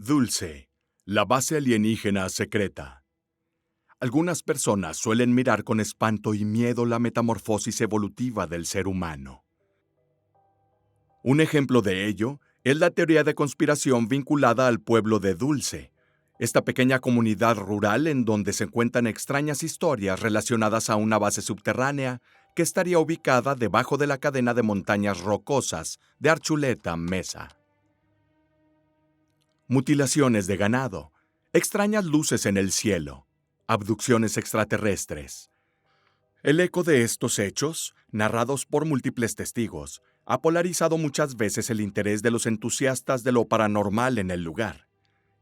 Dulce, la base alienígena secreta. Algunas personas suelen mirar con espanto y miedo la metamorfosis evolutiva del ser humano. Un ejemplo de ello es la teoría de conspiración vinculada al pueblo de Dulce, esta pequeña comunidad rural en donde se cuentan extrañas historias relacionadas a una base subterránea que estaría ubicada debajo de la cadena de montañas rocosas de Archuleta Mesa. Mutilaciones de ganado, extrañas luces en el cielo, abducciones extraterrestres. El eco de estos hechos, narrados por múltiples testigos, ha polarizado muchas veces el interés de los entusiastas de lo paranormal en el lugar.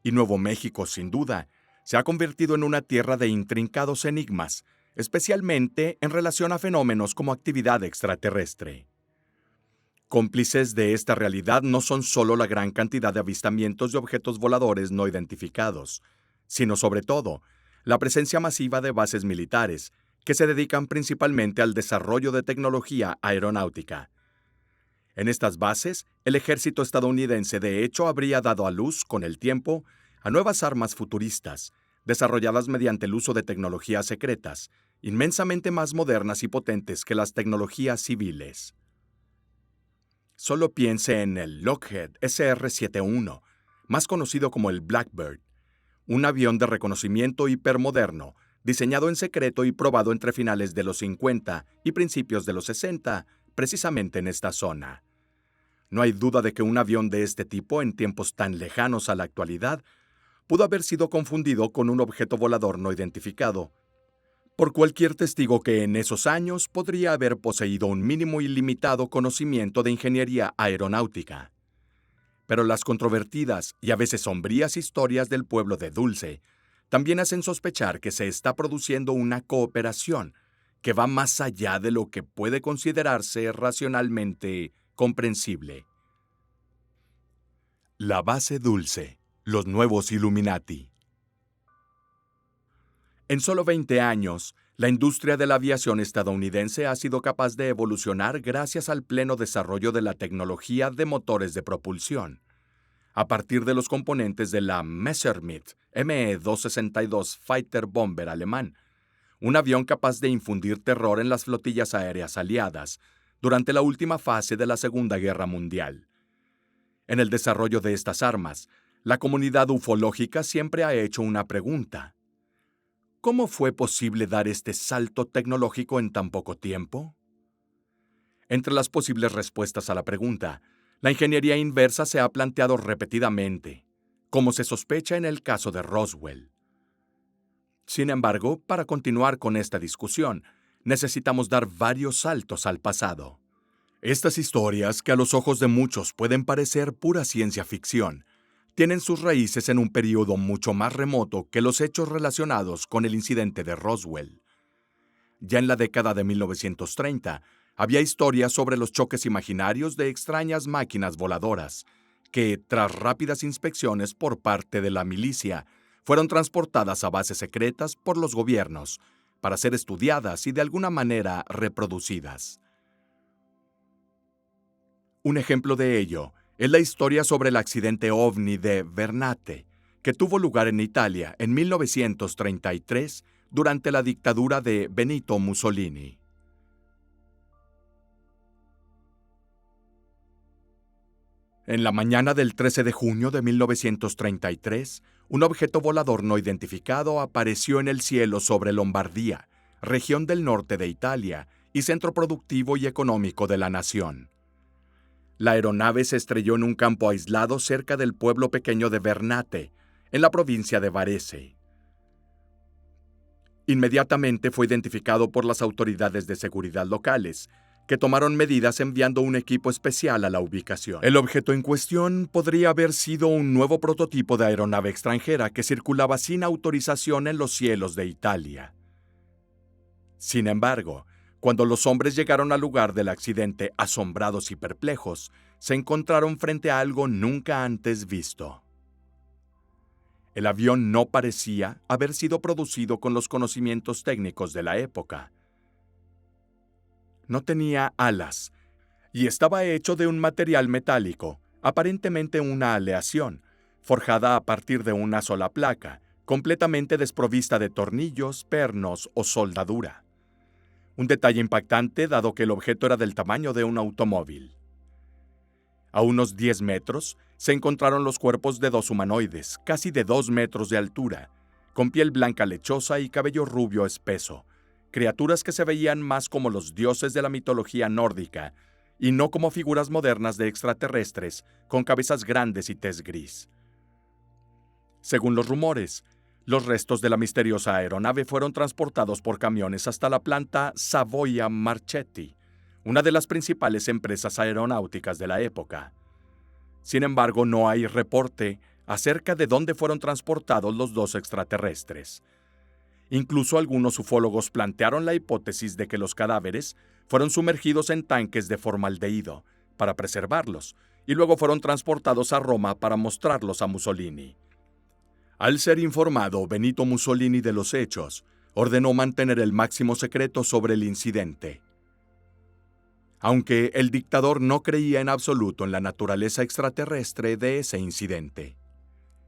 Y Nuevo México, sin duda, se ha convertido en una tierra de intrincados enigmas, especialmente en relación a fenómenos como actividad extraterrestre. Cómplices de esta realidad no son solo la gran cantidad de avistamientos de objetos voladores no identificados, sino sobre todo la presencia masiva de bases militares que se dedican principalmente al desarrollo de tecnología aeronáutica. En estas bases, el ejército estadounidense de hecho habría dado a luz, con el tiempo, a nuevas armas futuristas, desarrolladas mediante el uso de tecnologías secretas, inmensamente más modernas y potentes que las tecnologías civiles. Solo piense en el Lockheed SR-71, más conocido como el Blackbird, un avión de reconocimiento hipermoderno, diseñado en secreto y probado entre finales de los 50 y principios de los 60, precisamente en esta zona. No hay duda de que un avión de este tipo, en tiempos tan lejanos a la actualidad, pudo haber sido confundido con un objeto volador no identificado, por cualquier testigo que en esos años podría haber poseído un mínimo y limitado conocimiento de ingeniería aeronáutica. Pero las controvertidas y a veces sombrías historias del pueblo de Dulce también hacen sospechar que se está produciendo una cooperación que va más allá de lo que puede considerarse racionalmente comprensible. La base Dulce, los nuevos Illuminati. En solo 20 años, la industria de la aviación estadounidense ha sido capaz de evolucionar gracias al pleno desarrollo de la tecnología de motores de propulsión. A partir de los componentes de la Messerschmitt Me-262 Fighter Bomber alemán, un avión capaz de infundir terror en las flotillas aéreas aliadas durante la última fase de la Segunda Guerra Mundial. En el desarrollo de estas armas, la comunidad ufológica siempre ha hecho una pregunta. ¿Cómo fue posible dar este salto tecnológico en tan poco tiempo? Entre las posibles respuestas a la pregunta, la ingeniería inversa se ha planteado repetidamente, como se sospecha en el caso de Roswell. Sin embargo, para continuar con esta discusión, necesitamos dar varios saltos al pasado. Estas historias, que a los ojos de muchos pueden parecer pura ciencia ficción, tienen sus raíces en un periodo mucho más remoto que los hechos relacionados con el incidente de Roswell. Ya en la década de 1930, había historias sobre los choques imaginarios de extrañas máquinas voladoras, que, tras rápidas inspecciones por parte de la milicia, fueron transportadas a bases secretas por los gobiernos, para ser estudiadas y de alguna manera reproducidas. Un ejemplo de ello es la historia sobre el accidente ovni de Vernate, que tuvo lugar en Italia en 1933 durante la dictadura de Benito Mussolini. En la mañana del 13 de junio de 1933, un objeto volador no identificado apareció en el cielo sobre Lombardía, región del norte de Italia y centro productivo y económico de la nación. La aeronave se estrelló en un campo aislado cerca del pueblo pequeño de Vernate, en la provincia de Varese. Inmediatamente fue identificado por las autoridades de seguridad locales, que tomaron medidas enviando un equipo especial a la ubicación. El objeto en cuestión podría haber sido un nuevo prototipo de aeronave extranjera que circulaba sin autorización en los cielos de Italia. Sin embargo, cuando los hombres llegaron al lugar del accidente asombrados y perplejos, se encontraron frente a algo nunca antes visto. El avión no parecía haber sido producido con los conocimientos técnicos de la época. No tenía alas y estaba hecho de un material metálico, aparentemente una aleación, forjada a partir de una sola placa, completamente desprovista de tornillos, pernos o soldadura. Un detalle impactante dado que el objeto era del tamaño de un automóvil. A unos 10 metros se encontraron los cuerpos de dos humanoides, casi de 2 metros de altura, con piel blanca lechosa y cabello rubio espeso, criaturas que se veían más como los dioses de la mitología nórdica y no como figuras modernas de extraterrestres con cabezas grandes y tez gris. Según los rumores, los restos de la misteriosa aeronave fueron transportados por camiones hasta la planta Savoia Marchetti, una de las principales empresas aeronáuticas de la época. Sin embargo, no hay reporte acerca de dónde fueron transportados los dos extraterrestres. Incluso algunos ufólogos plantearon la hipótesis de que los cadáveres fueron sumergidos en tanques de formaldehído para preservarlos y luego fueron transportados a Roma para mostrarlos a Mussolini. Al ser informado Benito Mussolini de los hechos, ordenó mantener el máximo secreto sobre el incidente. Aunque el dictador no creía en absoluto en la naturaleza extraterrestre de ese incidente.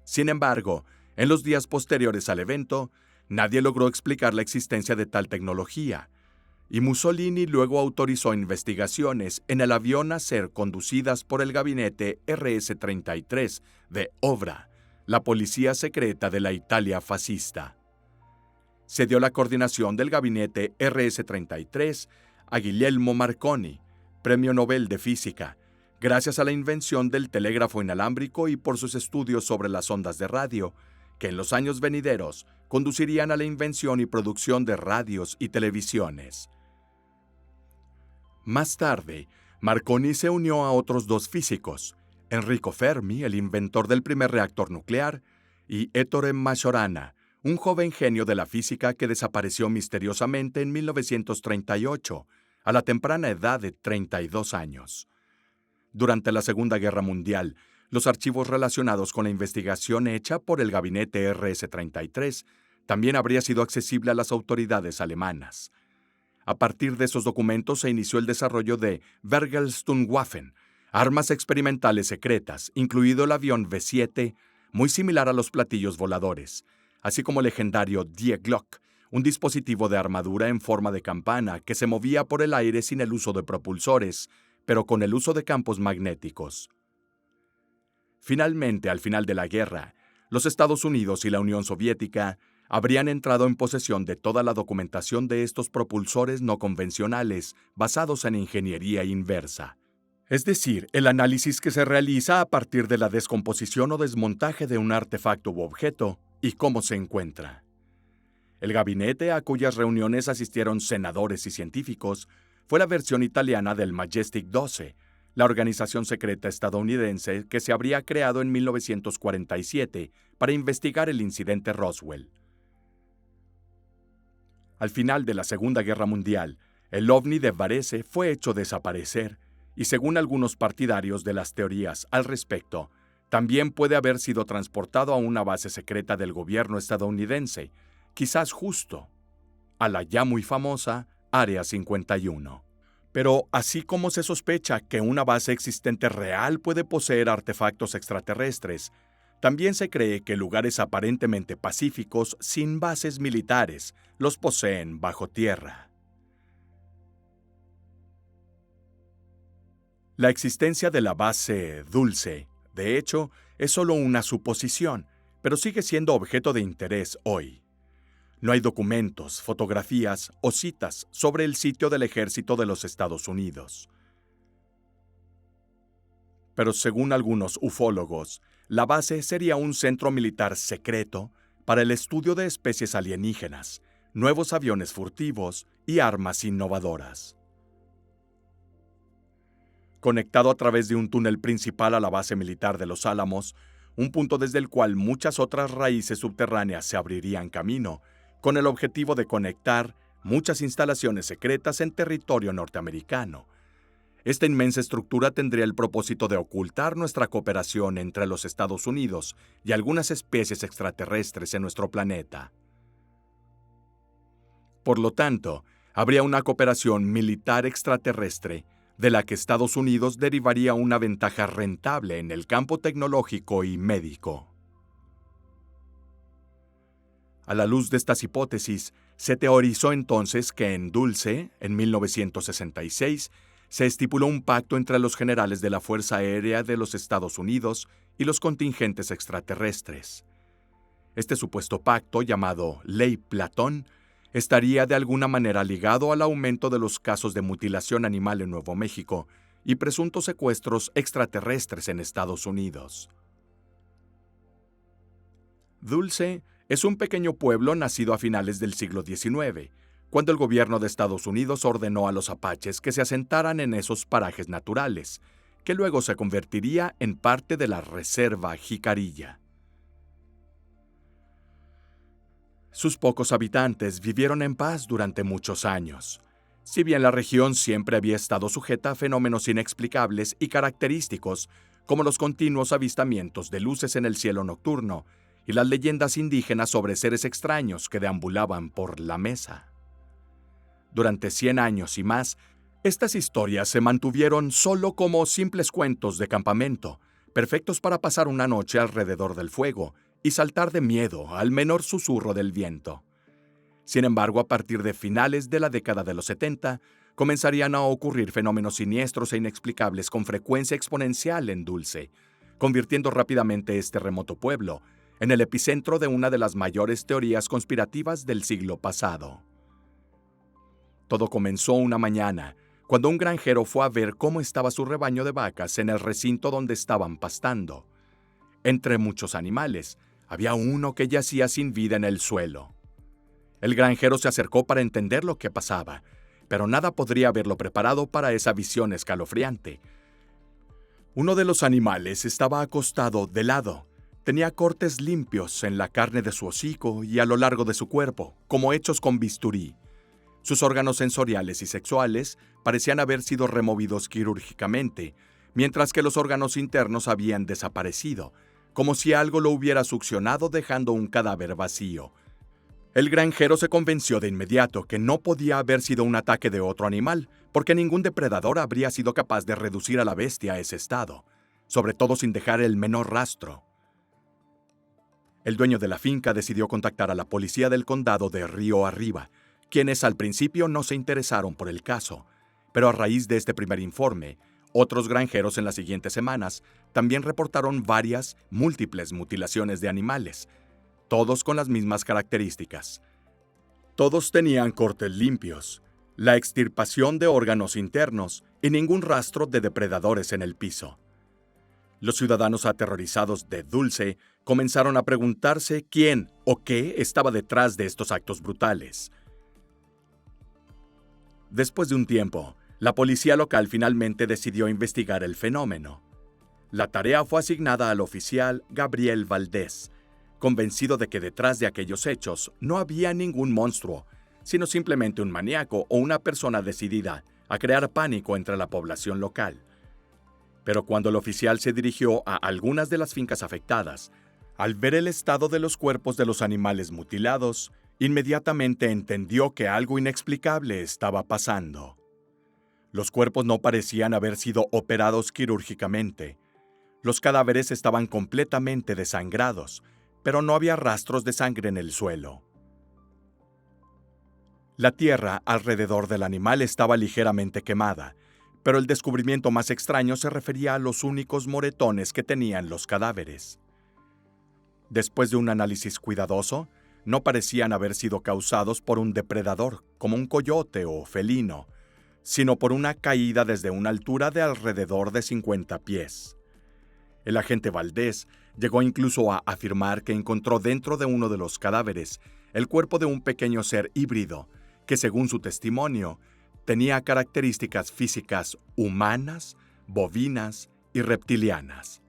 Sin embargo, en los días posteriores al evento, nadie logró explicar la existencia de tal tecnología, y Mussolini luego autorizó investigaciones en el avión a ser conducidas por el gabinete RS-33 de Ovra, la policía secreta de la Italia fascista. Se dio la coordinación del gabinete RS-33 a Guglielmo Marconi, Premio Nobel de Física, gracias a la invención del telégrafo inalámbrico y por sus estudios sobre las ondas de radio, que en los años venideros conducirían a la invención y producción de radios y televisiones. Más tarde, Marconi se unió a otros dos físicos, Enrico Fermi, el inventor del primer reactor nuclear, y Ettore Majorana, un joven genio de la física que desapareció misteriosamente en 1938, a la temprana edad de 32 años. Durante la Segunda Guerra Mundial, los archivos relacionados con la investigación hecha por el gabinete RS-33 también habría sido accesible a las autoridades alemanas. A partir de esos documentos se inició el desarrollo de Vergelstungswaffen, armas experimentales secretas, incluido el avión V-7, muy similar a los platillos voladores, así como el legendario Die Glocke, un dispositivo de armadura en forma de campana que se movía por el aire sin el uso de propulsores, pero con el uso de campos magnéticos. Finalmente, al final de la guerra, los Estados Unidos y la Unión Soviética habrían entrado en posesión de toda la documentación de estos propulsores no convencionales basados en ingeniería inversa. Es decir, el análisis que se realiza a partir de la descomposición o desmontaje de un artefacto u objeto y cómo se encuentra. El gabinete a cuyas reuniones asistieron senadores y científicos fue la versión italiana del Majestic 12, la organización secreta estadounidense que se habría creado en 1947 para investigar el incidente Roswell. Al final de la Segunda Guerra Mundial, el ovni de Varese fue hecho desaparecer, y según algunos partidarios de las teorías al respecto, también puede haber sido transportado a una base secreta del gobierno estadounidense, quizás justo a la ya muy famosa Área 51. Pero así como se sospecha que una base existente real puede poseer artefactos extraterrestres, también se cree que lugares aparentemente pacíficos sin bases militares los poseen bajo tierra. La existencia de la base Dulce, de hecho, es solo una suposición, pero sigue siendo objeto de interés hoy. No hay documentos, fotografías o citas sobre el sitio del ejército de los Estados Unidos. Pero según algunos ufólogos, la base sería un centro militar secreto para el estudio de especies alienígenas, nuevos aviones furtivos y armas innovadoras. Conectado a través de un túnel principal a la base militar de Los Álamos, un punto desde el cual muchas otras raíces subterráneas se abrirían camino, con el objetivo de conectar muchas instalaciones secretas en territorio norteamericano. Esta inmensa estructura tendría el propósito de ocultar nuestra cooperación entre los Estados Unidos y algunas especies extraterrestres en nuestro planeta. Por lo tanto, habría una cooperación militar extraterrestre de la que Estados Unidos derivaría una ventaja rentable en el campo tecnológico y médico. A la luz de estas hipótesis, se teorizó entonces que en Dulce, en 1966, se estipuló un pacto entre los generales de la Fuerza Aérea de los Estados Unidos y los contingentes extraterrestres. Este supuesto pacto, llamado Ley Platón, estaría de alguna manera ligado al aumento de los casos de mutilación animal en Nuevo México y presuntos secuestros extraterrestres en Estados Unidos. Dulce es un pequeño pueblo nacido a finales del siglo XIX, cuando el gobierno de Estados Unidos ordenó a los apaches que se asentaran en esos parajes naturales, que luego se convertiría en parte de la Reserva Jicarilla. Sus pocos habitantes vivieron en paz durante muchos años. Si bien la región siempre había estado sujeta a fenómenos inexplicables y característicos, como los continuos avistamientos de luces en el cielo nocturno y las leyendas indígenas sobre seres extraños que deambulaban por la mesa. Durante 100 años y más, estas historias se mantuvieron solo como simples cuentos de campamento, perfectos para pasar una noche alrededor del fuego y saltar de miedo al menor susurro del viento. Sin embargo, a partir de finales de la década de los 70, comenzarían a ocurrir fenómenos siniestros e inexplicables con frecuencia exponencial en Dulce, convirtiendo rápidamente este remoto pueblo en el epicentro de una de las mayores teorías conspirativas del siglo pasado. Todo comenzó una mañana, cuando un granjero fue a ver cómo estaba su rebaño de vacas en el recinto donde estaban pastando. Entre muchos animales, había uno que yacía sin vida en el suelo. El granjero se acercó para entender lo que pasaba, pero nada podría haberlo preparado para esa visión escalofriante. Uno de los animales estaba acostado de lado. Tenía cortes limpios en la carne de su hocico y a lo largo de su cuerpo, como hechos con bisturí. Sus órganos sensoriales y sexuales parecían haber sido removidos quirúrgicamente, mientras que los órganos internos habían desaparecido, como si algo lo hubiera succionado dejando un cadáver vacío. El granjero se convenció de inmediato que no podía haber sido un ataque de otro animal, porque ningún depredador habría sido capaz de reducir a la bestia a ese estado, sobre todo sin dejar el menor rastro. El dueño de la finca decidió contactar a la policía del condado de Río Arriba, quienes al principio no se interesaron por el caso, pero a raíz de este primer informe, otros granjeros en las siguientes semanas también reportaron múltiples mutilaciones de animales, todos con las mismas características. Todos tenían cortes limpios, la extirpación de órganos internos y ningún rastro de depredadores en el piso. Los ciudadanos aterrorizados de Dulce comenzaron a preguntarse quién o qué estaba detrás de estos actos brutales. Después de un tiempo, la policía local finalmente decidió investigar el fenómeno. La tarea fue asignada al oficial Gabriel Valdés, convencido de que detrás de aquellos hechos no había ningún monstruo, sino simplemente un maníaco o una persona decidida a crear pánico entre la población local. Pero cuando el oficial se dirigió a algunas de las fincas afectadas, al ver el estado de los cuerpos de los animales mutilados, inmediatamente entendió que algo inexplicable estaba pasando. Los cuerpos no parecían haber sido operados quirúrgicamente. Los cadáveres estaban completamente desangrados, pero no había rastros de sangre en el suelo. La tierra alrededor del animal estaba ligeramente quemada, pero el descubrimiento más extraño se refería a los únicos moretones que tenían los cadáveres. Después de un análisis cuidadoso, no parecían haber sido causados por un depredador, como un coyote o felino, sino por una caída desde una altura de alrededor de 50 pies. El agente Valdés llegó incluso a afirmar que encontró dentro de uno de los cadáveres el cuerpo de un pequeño ser híbrido, que según su testimonio, tenía características físicas humanas, bovinas y reptilianas.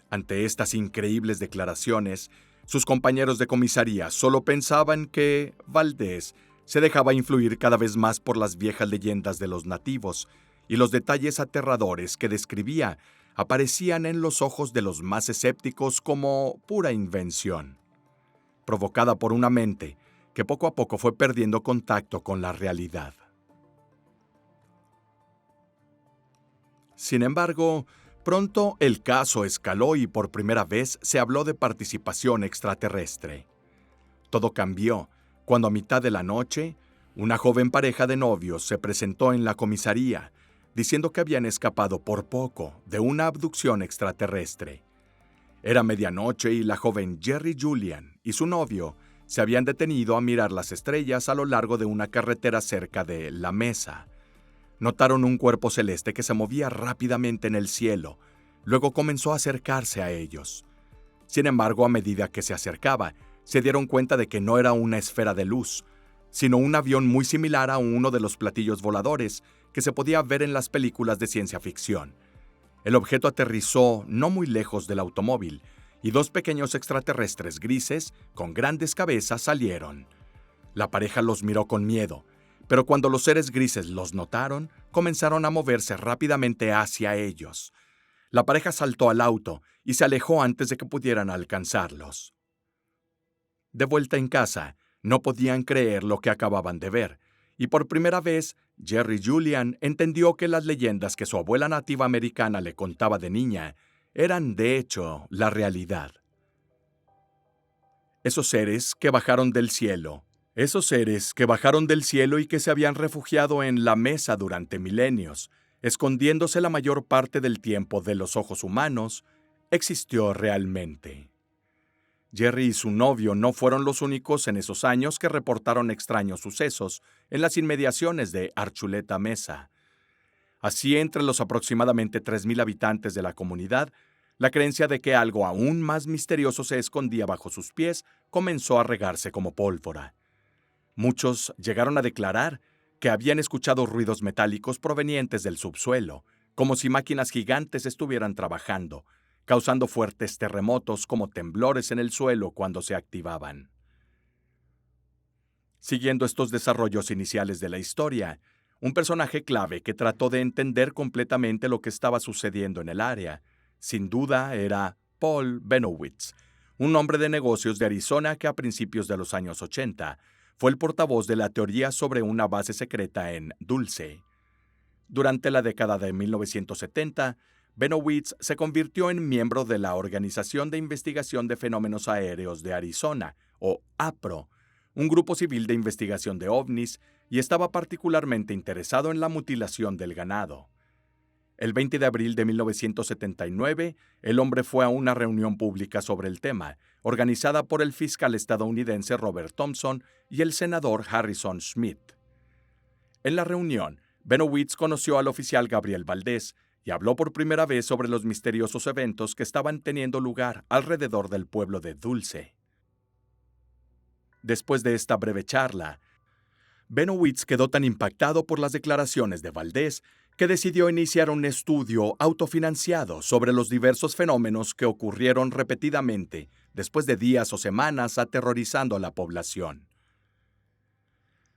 Ante estas increíbles declaraciones, sus compañeros de comisaría solo pensaban que Valdés se dejaba influir cada vez más por las viejas leyendas de los nativos, y los detalles aterradores que describía aparecían en los ojos de los más escépticos como pura invención, provocada por una mente que poco a poco fue perdiendo contacto con la realidad. Sin embargo, pronto el caso escaló y por primera vez se habló de participación extraterrestre. Todo cambió cuando a mitad de la noche, una joven pareja de novios se presentó en la comisaría diciendo que habían escapado por poco de una abducción extraterrestre. Era medianoche y la joven Jerry Julian y su novio se habían detenido a mirar las estrellas a lo largo de una carretera cerca de La Mesa. Notaron un cuerpo celeste que se movía rápidamente en el cielo. Luego comenzó a acercarse a ellos. Sin embargo, a medida que se acercaba, se dieron cuenta de que no era una esfera de luz, sino un avión muy similar a uno de los platillos voladores que se podía ver en las películas de ciencia ficción. El objeto aterrizó no muy lejos del automóvil, y dos pequeños extraterrestres grises con grandes cabezas salieron. La pareja los miró con miedo, pero cuando los seres grises los notaron, comenzaron a moverse rápidamente hacia ellos. La pareja saltó al auto y se alejó antes de que pudieran alcanzarlos. De vuelta en casa, no podían creer lo que acababan de ver, y por primera vez, Jerry Julian entendió que las leyendas que su abuela nativa americana le contaba de niña eran, de hecho, la realidad. Esos seres que bajaron del cielo y que se habían refugiado en La Mesa durante milenios, escondiéndose la mayor parte del tiempo de los ojos humanos, existió realmente. Jerry y su novio no fueron los únicos en esos años que reportaron extraños sucesos en las inmediaciones de Archuleta Mesa. Así, entre los aproximadamente 3,000 habitantes de la comunidad, la creencia de que algo aún más misterioso se escondía bajo sus pies comenzó a regarse como pólvora. Muchos llegaron a declarar que habían escuchado ruidos metálicos provenientes del subsuelo, como si máquinas gigantes estuvieran trabajando, causando fuertes terremotos como temblores en el suelo cuando se activaban. Siguiendo estos desarrollos iniciales de la historia, un personaje clave que trató de entender completamente lo que estaba sucediendo en el área, sin duda era Paul Bennowitz, un hombre de negocios de Arizona que a principios de los años 80 fue el portavoz de la teoría sobre una base secreta en Dulce. Durante la década de 1970, Bennowitz se convirtió en miembro de la Organización de Investigación de Fenómenos Aéreos de Arizona, o APRO, un grupo civil de investigación de ovnis, y estaba particularmente interesado en la mutilación del ganado. El 20 de abril de 1979, el hombre fue a una reunión pública sobre el tema, organizada por el fiscal estadounidense Robert Thompson y el senador Harrison Schmitt. En la reunión, Bennowitz conoció al oficial Gabriel Valdés y habló por primera vez sobre los misteriosos eventos que estaban teniendo lugar alrededor del pueblo de Dulce. Después de esta breve charla, Bennowitz quedó tan impactado por las declaraciones de Valdés que decidió iniciar un estudio autofinanciado sobre los diversos fenómenos que ocurrieron repetidamente después de días o semanas aterrorizando a la población.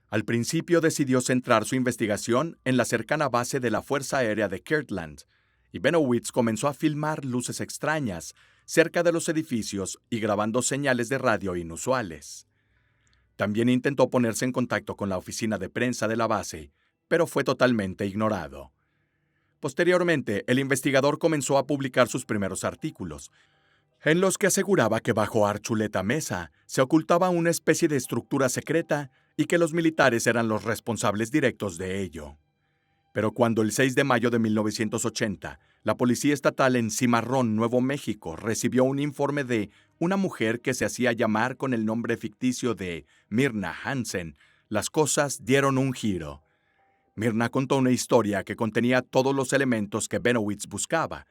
Al principio decidió centrar su investigación en la cercana base de la Fuerza Aérea de Kirtland, y Bennowitz comenzó a filmar luces extrañas cerca de los edificios y grabando señales de radio inusuales. También intentó ponerse en contacto con la oficina de prensa de la base, pero fue totalmente ignorado. Posteriormente, el investigador comenzó a publicar sus primeros artículos, en los que aseguraba que bajo Archuleta Mesa se ocultaba una especie de estructura secreta y que los militares eran los responsables directos de ello. Pero cuando el 6 de mayo de 1980, la Policía Estatal en Cimarrón, Nuevo México, recibió un informe de una mujer que se hacía llamar con el nombre ficticio de Myrna Hansen, las cosas dieron un giro. Myrna contó una historia que contenía todos los elementos que Bennowitz buscaba: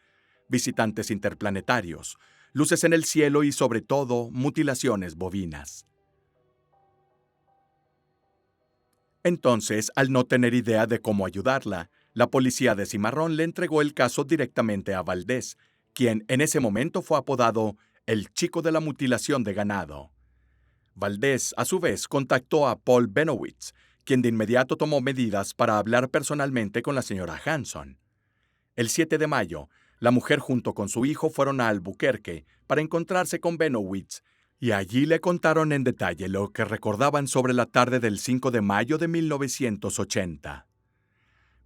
visitantes interplanetarios, luces en el cielo y, sobre todo, mutilaciones bovinas. Entonces, al no tener idea de cómo ayudarla, la policía de Cimarrón le entregó el caso directamente a Valdés, quien en ese momento fue apodado el chico de la mutilación de ganado. Valdés, a su vez, contactó a Paul Bennowitz, quien de inmediato tomó medidas para hablar personalmente con la señora Hanson. El 7 de mayo, la mujer junto con su hijo fueron a Albuquerque para encontrarse con Bennowitz, y allí le contaron en detalle lo que recordaban sobre la tarde del 5 de mayo de 1980.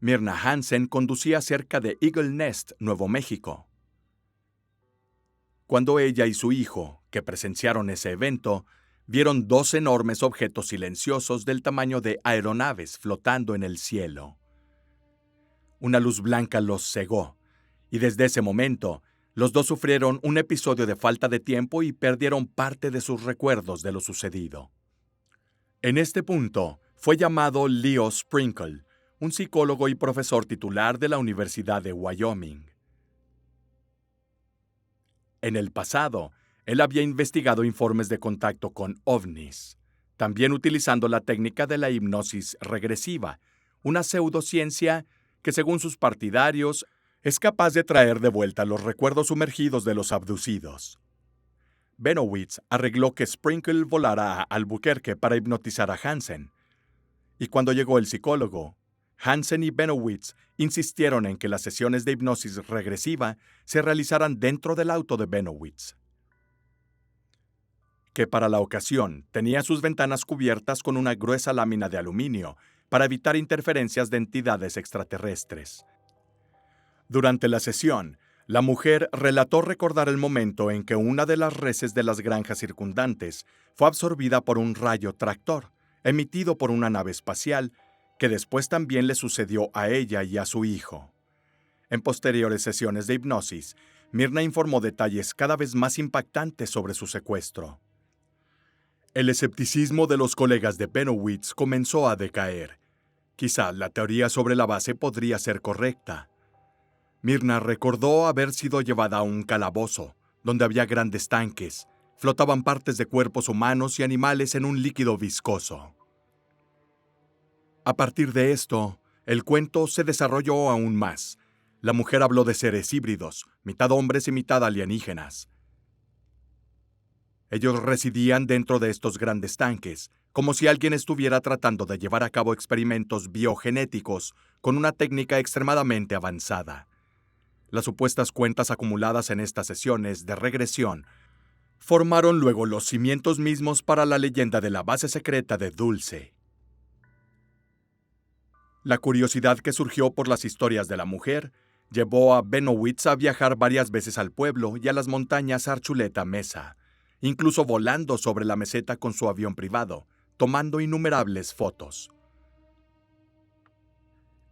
Myrna Hansen conducía cerca de Eagle Nest, Nuevo México. Cuando ella y su hijo, que presenciaron ese evento, vieron dos enormes objetos silenciosos del tamaño de aeronaves flotando en el cielo. Una luz blanca los cegó, y desde ese momento, los dos sufrieron un episodio de falta de tiempo y perdieron parte de sus recuerdos de lo sucedido. En este punto, fue llamado Leo Sprinkle, un psicólogo y profesor titular de la Universidad de Wyoming. En el pasado, él había investigado informes de contacto con ovnis, también utilizando la técnica de la hipnosis regresiva, una pseudociencia que, según sus partidarios, es capaz de traer de vuelta los recuerdos sumergidos de los abducidos. Benowitz arregló que Sprinkle volara a Albuquerque para hipnotizar a Hansen. Y cuando llegó el psicólogo, Hansen y Benowitz insistieron en que las sesiones de hipnosis regresiva se realizaran dentro del auto de Benowitz, que para la ocasión tenía sus ventanas cubiertas con una gruesa lámina de aluminio para evitar interferencias de entidades extraterrestres. Durante la sesión, la mujer relató recordar el momento en que una de las reses de las granjas circundantes fue absorbida por un rayo tractor, emitido por una nave espacial, que después también le sucedió a ella y a su hijo. En posteriores sesiones de hipnosis, Myrna informó detalles cada vez más impactantes sobre su secuestro. El escepticismo de los colegas de Benowitz comenzó a decaer. Quizá la teoría sobre la base podría ser correcta. Myrna recordó haber sido llevada a un calabozo, donde había grandes tanques, flotaban partes de cuerpos humanos y animales en un líquido viscoso. A partir de esto, el cuento se desarrolló aún más. La mujer habló de seres híbridos, mitad hombres y mitad alienígenas. Ellos residían dentro de estos grandes tanques, como si alguien estuviera tratando de llevar a cabo experimentos biogenéticos con una técnica extremadamente avanzada. Las supuestas cuentas acumuladas en estas sesiones de regresión formaron luego los cimientos mismos para la leyenda de la base secreta de Dulce. La curiosidad que surgió por las historias de la mujer llevó a Benowitz a viajar varias veces al pueblo y a las montañas Archuleta Mesa, incluso volando sobre la meseta con su avión privado, tomando innumerables fotos.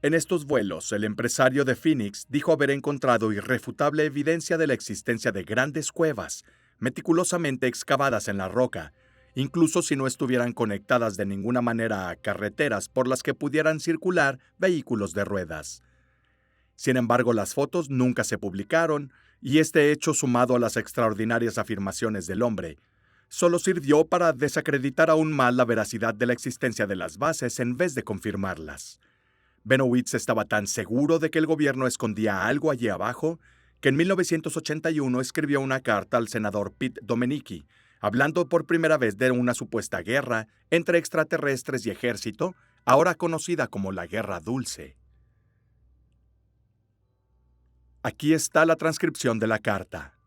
En estos vuelos, el empresario de Phoenix dijo haber encontrado irrefutable evidencia de la existencia de grandes cuevas, meticulosamente excavadas en la roca, incluso si no estuvieran conectadas de ninguna manera a carreteras por las que pudieran circular vehículos de ruedas. Sin embargo, las fotos nunca se publicaron, y este hecho, sumado a las extraordinarias afirmaciones del hombre, solo sirvió para desacreditar aún más la veracidad de la existencia de las bases en vez de confirmarlas. Benowitz estaba tan seguro de que el gobierno escondía algo allí abajo, que en 1981 escribió una carta al senador Pete Domenici, hablando por primera vez de una supuesta guerra entre extraterrestres y ejército, ahora conocida como la Guerra Dulce. Aquí está la transcripción de la carta.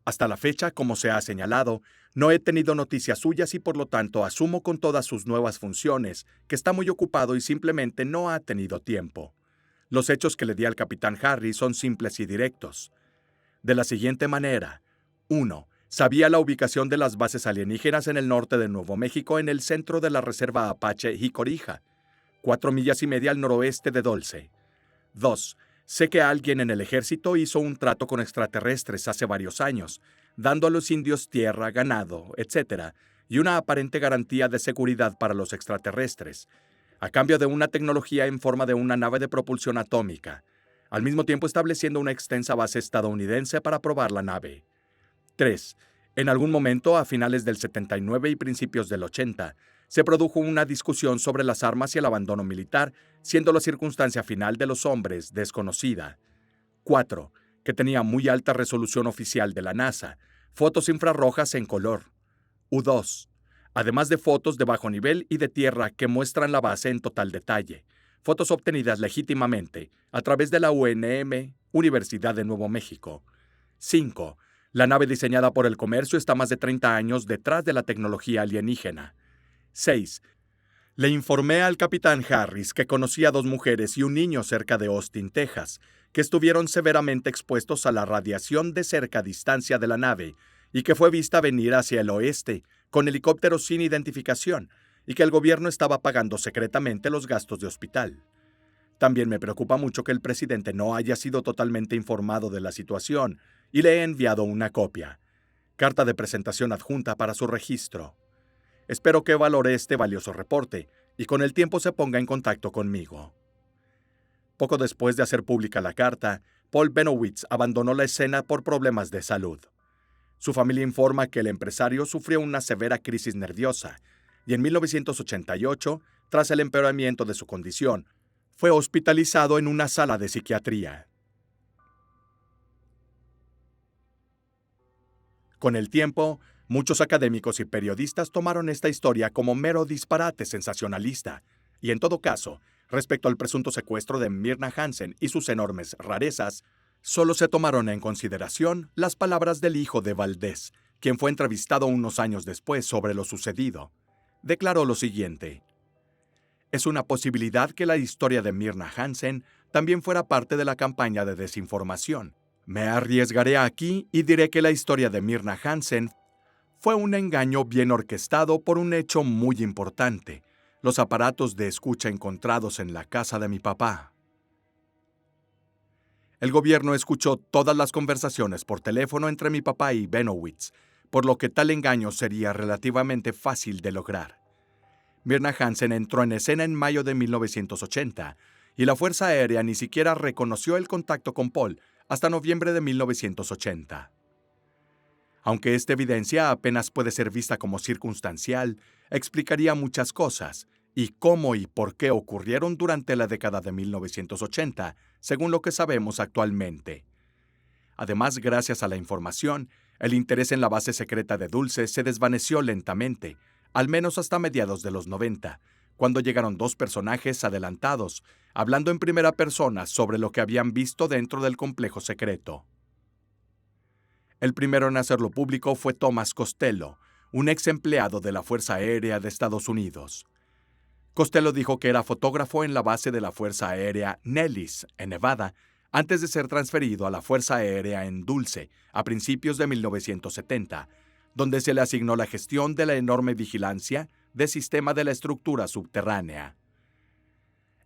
Hasta la fecha, como se ha señalado, no he tenido noticias suyas y por lo tanto asumo con todas sus nuevas funciones que está muy ocupado y simplemente no ha tenido tiempo. Los hechos que le di al capitán Harry son simples y directos. De la siguiente manera: 1. Sabía la ubicación de las bases alienígenas en el norte de Nuevo México, en el centro de la reserva Apache Jicorija, 4 millas y media al noroeste de Dulce. 2. Sé que alguien en el ejército hizo un trato con extraterrestres hace varios años, dando a los indios tierra, ganado, etc., y una aparente garantía de seguridad para los extraterrestres, a cambio de una tecnología en forma de una nave de propulsión atómica, al mismo tiempo estableciendo una extensa base estadounidense para probar la nave. 3. En algún momento, a finales del 79 y principios del 80, se produjo una discusión sobre las armas y el abandono militar, siendo la circunstancia final de los hombres desconocida. 4. Que tenía muy alta resolución oficial de la NASA, fotos infrarrojas en color. U2. Además de fotos de bajo nivel y de tierra que muestran la base en total detalle, fotos obtenidas legítimamente a través de la UNM, Universidad de Nuevo México. 5. La nave diseñada por el comercio está más de 30 años detrás de la tecnología alienígena. 6. Le informé al capitán Harris que conocía a dos mujeres y un niño cerca de Austin, Texas, que estuvieron severamente expuestos a la radiación de cerca distancia de la nave y que fue vista venir hacia el oeste con helicópteros sin identificación y que el gobierno estaba pagando secretamente los gastos de hospital. También me preocupa mucho que el presidente no haya sido totalmente informado de la situación y le he enviado una copia. Carta de presentación adjunta para su registro. Espero que valore este valioso reporte y con el tiempo se ponga en contacto conmigo. Poco después de hacer pública la carta, Paul Bennowitz abandonó la escena por problemas de salud. Su familia informa que el empresario sufrió una severa crisis nerviosa y en 1988, tras el empeoramiento de su condición, fue hospitalizado en una sala de psiquiatría. Con el tiempo, muchos académicos y periodistas tomaron esta historia como mero disparate sensacionalista, y en todo caso, respecto al presunto secuestro de Myrna Hansen y sus enormes rarezas, solo se tomaron en consideración las palabras del hijo de Valdés, quien fue entrevistado unos años después sobre lo sucedido. Declaró lo siguiente: es una posibilidad que la historia de Myrna Hansen también fuera parte de la campaña de desinformación. Me arriesgaré aquí y diré que la historia de Myrna Hansen fue un engaño bien orquestado por un hecho muy importante: los aparatos de escucha encontrados en la casa de mi papá. El gobierno escuchó todas las conversaciones por teléfono entre mi papá y Bennowitz, por lo que tal engaño sería relativamente fácil de lograr. Myrna Hansen entró en escena en mayo de 1980 y la Fuerza Aérea ni siquiera reconoció el contacto con Paul hasta noviembre de 1980. Aunque esta evidencia apenas puede ser vista como circunstancial, explicaría muchas cosas y cómo y por qué ocurrieron durante la década de 1980, según lo que sabemos actualmente. Además, gracias a la información, el interés en la base secreta de Dulce se desvaneció lentamente, al menos hasta mediados de los 90, cuando llegaron dos personajes adelantados, hablando en primera persona sobre lo que habían visto dentro del complejo secreto. El primero en hacerlo público fue Thomas Costello, un ex empleado de la Fuerza Aérea de Estados Unidos. Costello dijo que era fotógrafo en la base de la Fuerza Aérea Nellis, en Nevada, antes de ser transferido a la Fuerza Aérea en Dulce, a principios de 1970, donde se le asignó la gestión de la enorme vigilancia del sistema de la estructura subterránea.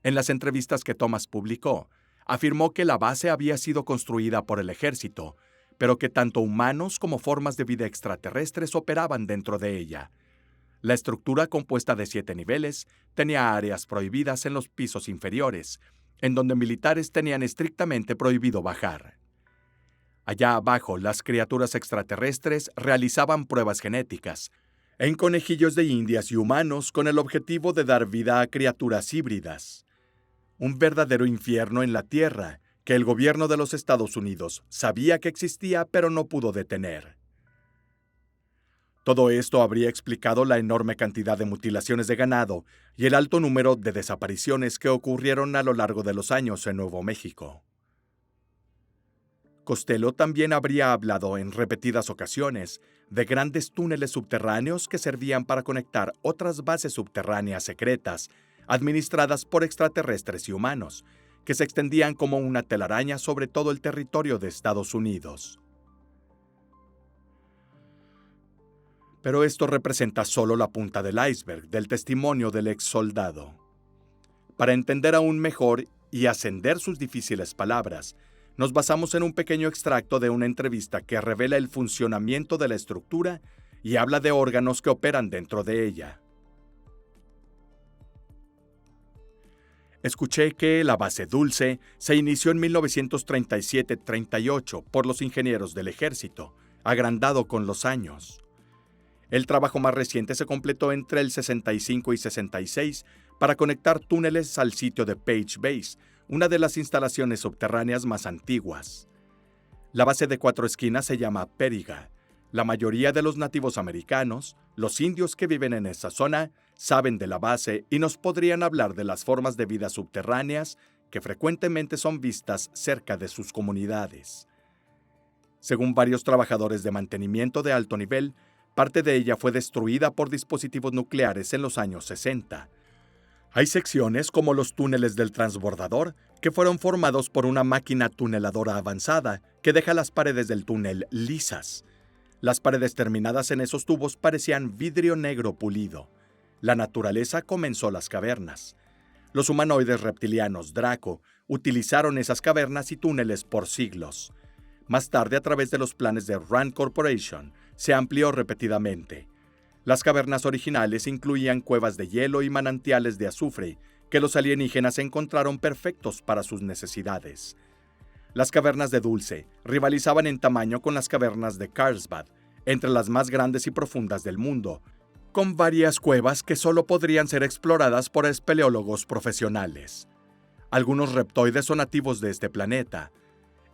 En las entrevistas que Thomas publicó, afirmó que la base había sido construida por el ejército, pero que tanto humanos como formas de vida extraterrestres operaban dentro de ella. La estructura, compuesta de 7 niveles, tenía áreas prohibidas en los pisos inferiores, en donde militares tenían estrictamente prohibido bajar. Allá abajo, las criaturas extraterrestres realizaban pruebas genéticas en conejillos de indias y humanos con el objetivo de dar vida a criaturas híbridas. Un verdadero infierno en la Tierra que el gobierno de los Estados Unidos sabía que existía pero no pudo detener. Todo esto habría explicado la enorme cantidad de mutilaciones de ganado y el alto número de desapariciones que ocurrieron a lo largo de los años en Nuevo México. Costello también habría hablado en repetidas ocasiones de grandes túneles subterráneos que servían para conectar otras bases subterráneas secretas, administradas por extraterrestres y humanos, que se extendían como una telaraña sobre todo el territorio de Estados Unidos. Pero esto representa solo la punta del iceberg del testimonio del ex soldado. Para entender aún mejor y ascender sus difíciles palabras, nos basamos en un pequeño extracto de una entrevista que revela el funcionamiento de la estructura y habla de órganos que operan dentro de ella. Escuché que la base Dulce se inició en 1937-38 por los ingenieros del ejército, agrandado con los años. El trabajo más reciente se completó entre el 65 y 66 para conectar túneles al sitio de Page Base, una de las instalaciones subterráneas más antiguas. La base de 4 esquinas se llama Periga. La mayoría de los nativos americanos, los indios que viven en esa zona, saben de la base y nos podrían hablar de las formas de vida subterráneas que frecuentemente son vistas cerca de sus comunidades. Según varios trabajadores de mantenimiento de alto nivel, parte de ella fue destruida por dispositivos nucleares en los años 60, Hay secciones como los túneles del transbordador que fueron formados por una máquina tuneladora avanzada que deja las paredes del túnel lisas. Las paredes terminadas en esos tubos parecían vidrio negro pulido. La naturaleza comenzó las cavernas. Los humanoides reptilianos Draco utilizaron esas cavernas y túneles por siglos. Más tarde, a través de los planes de Rand Corporation, se amplió repetidamente. Las cavernas originales incluían cuevas de hielo y manantiales de azufre que los alienígenas encontraron perfectos para sus necesidades. Las cavernas de Dulce rivalizaban en tamaño con las cavernas de Carlsbad, entre las más grandes y profundas del mundo, con varias cuevas que solo podrían ser exploradas por espeleólogos profesionales. Algunos reptoides son nativos de este planeta.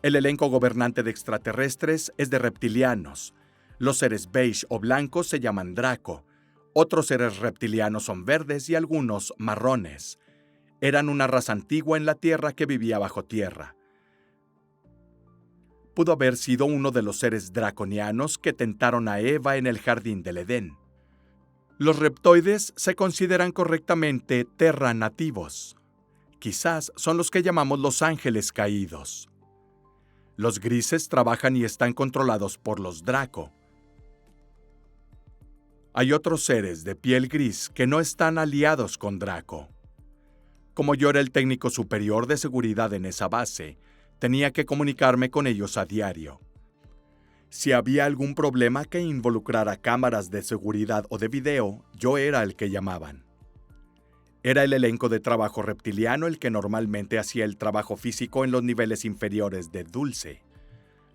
El elenco gobernante de extraterrestres es de reptilianos. Los seres beige o blancos se llaman Draco. Otros seres reptilianos son verdes y algunos marrones. Eran una raza antigua en la Tierra que vivía bajo tierra. Pudo haber sido uno de los seres draconianos que tentaron a Eva en el jardín del Edén. Los reptoides se consideran correctamente terra nativos. Quizás son los que llamamos los ángeles caídos. Los grises trabajan y están controlados por los Draco. Hay otros seres de piel gris que no están aliados con Draco. Como yo era el técnico superior de seguridad en esa base, tenía que comunicarme con ellos a diario. Si había algún problema que involucrara cámaras de seguridad o de video, yo era el que llamaban. Era el elenco de trabajo reptiliano el que normalmente hacía el trabajo físico en los niveles inferiores de Dulce.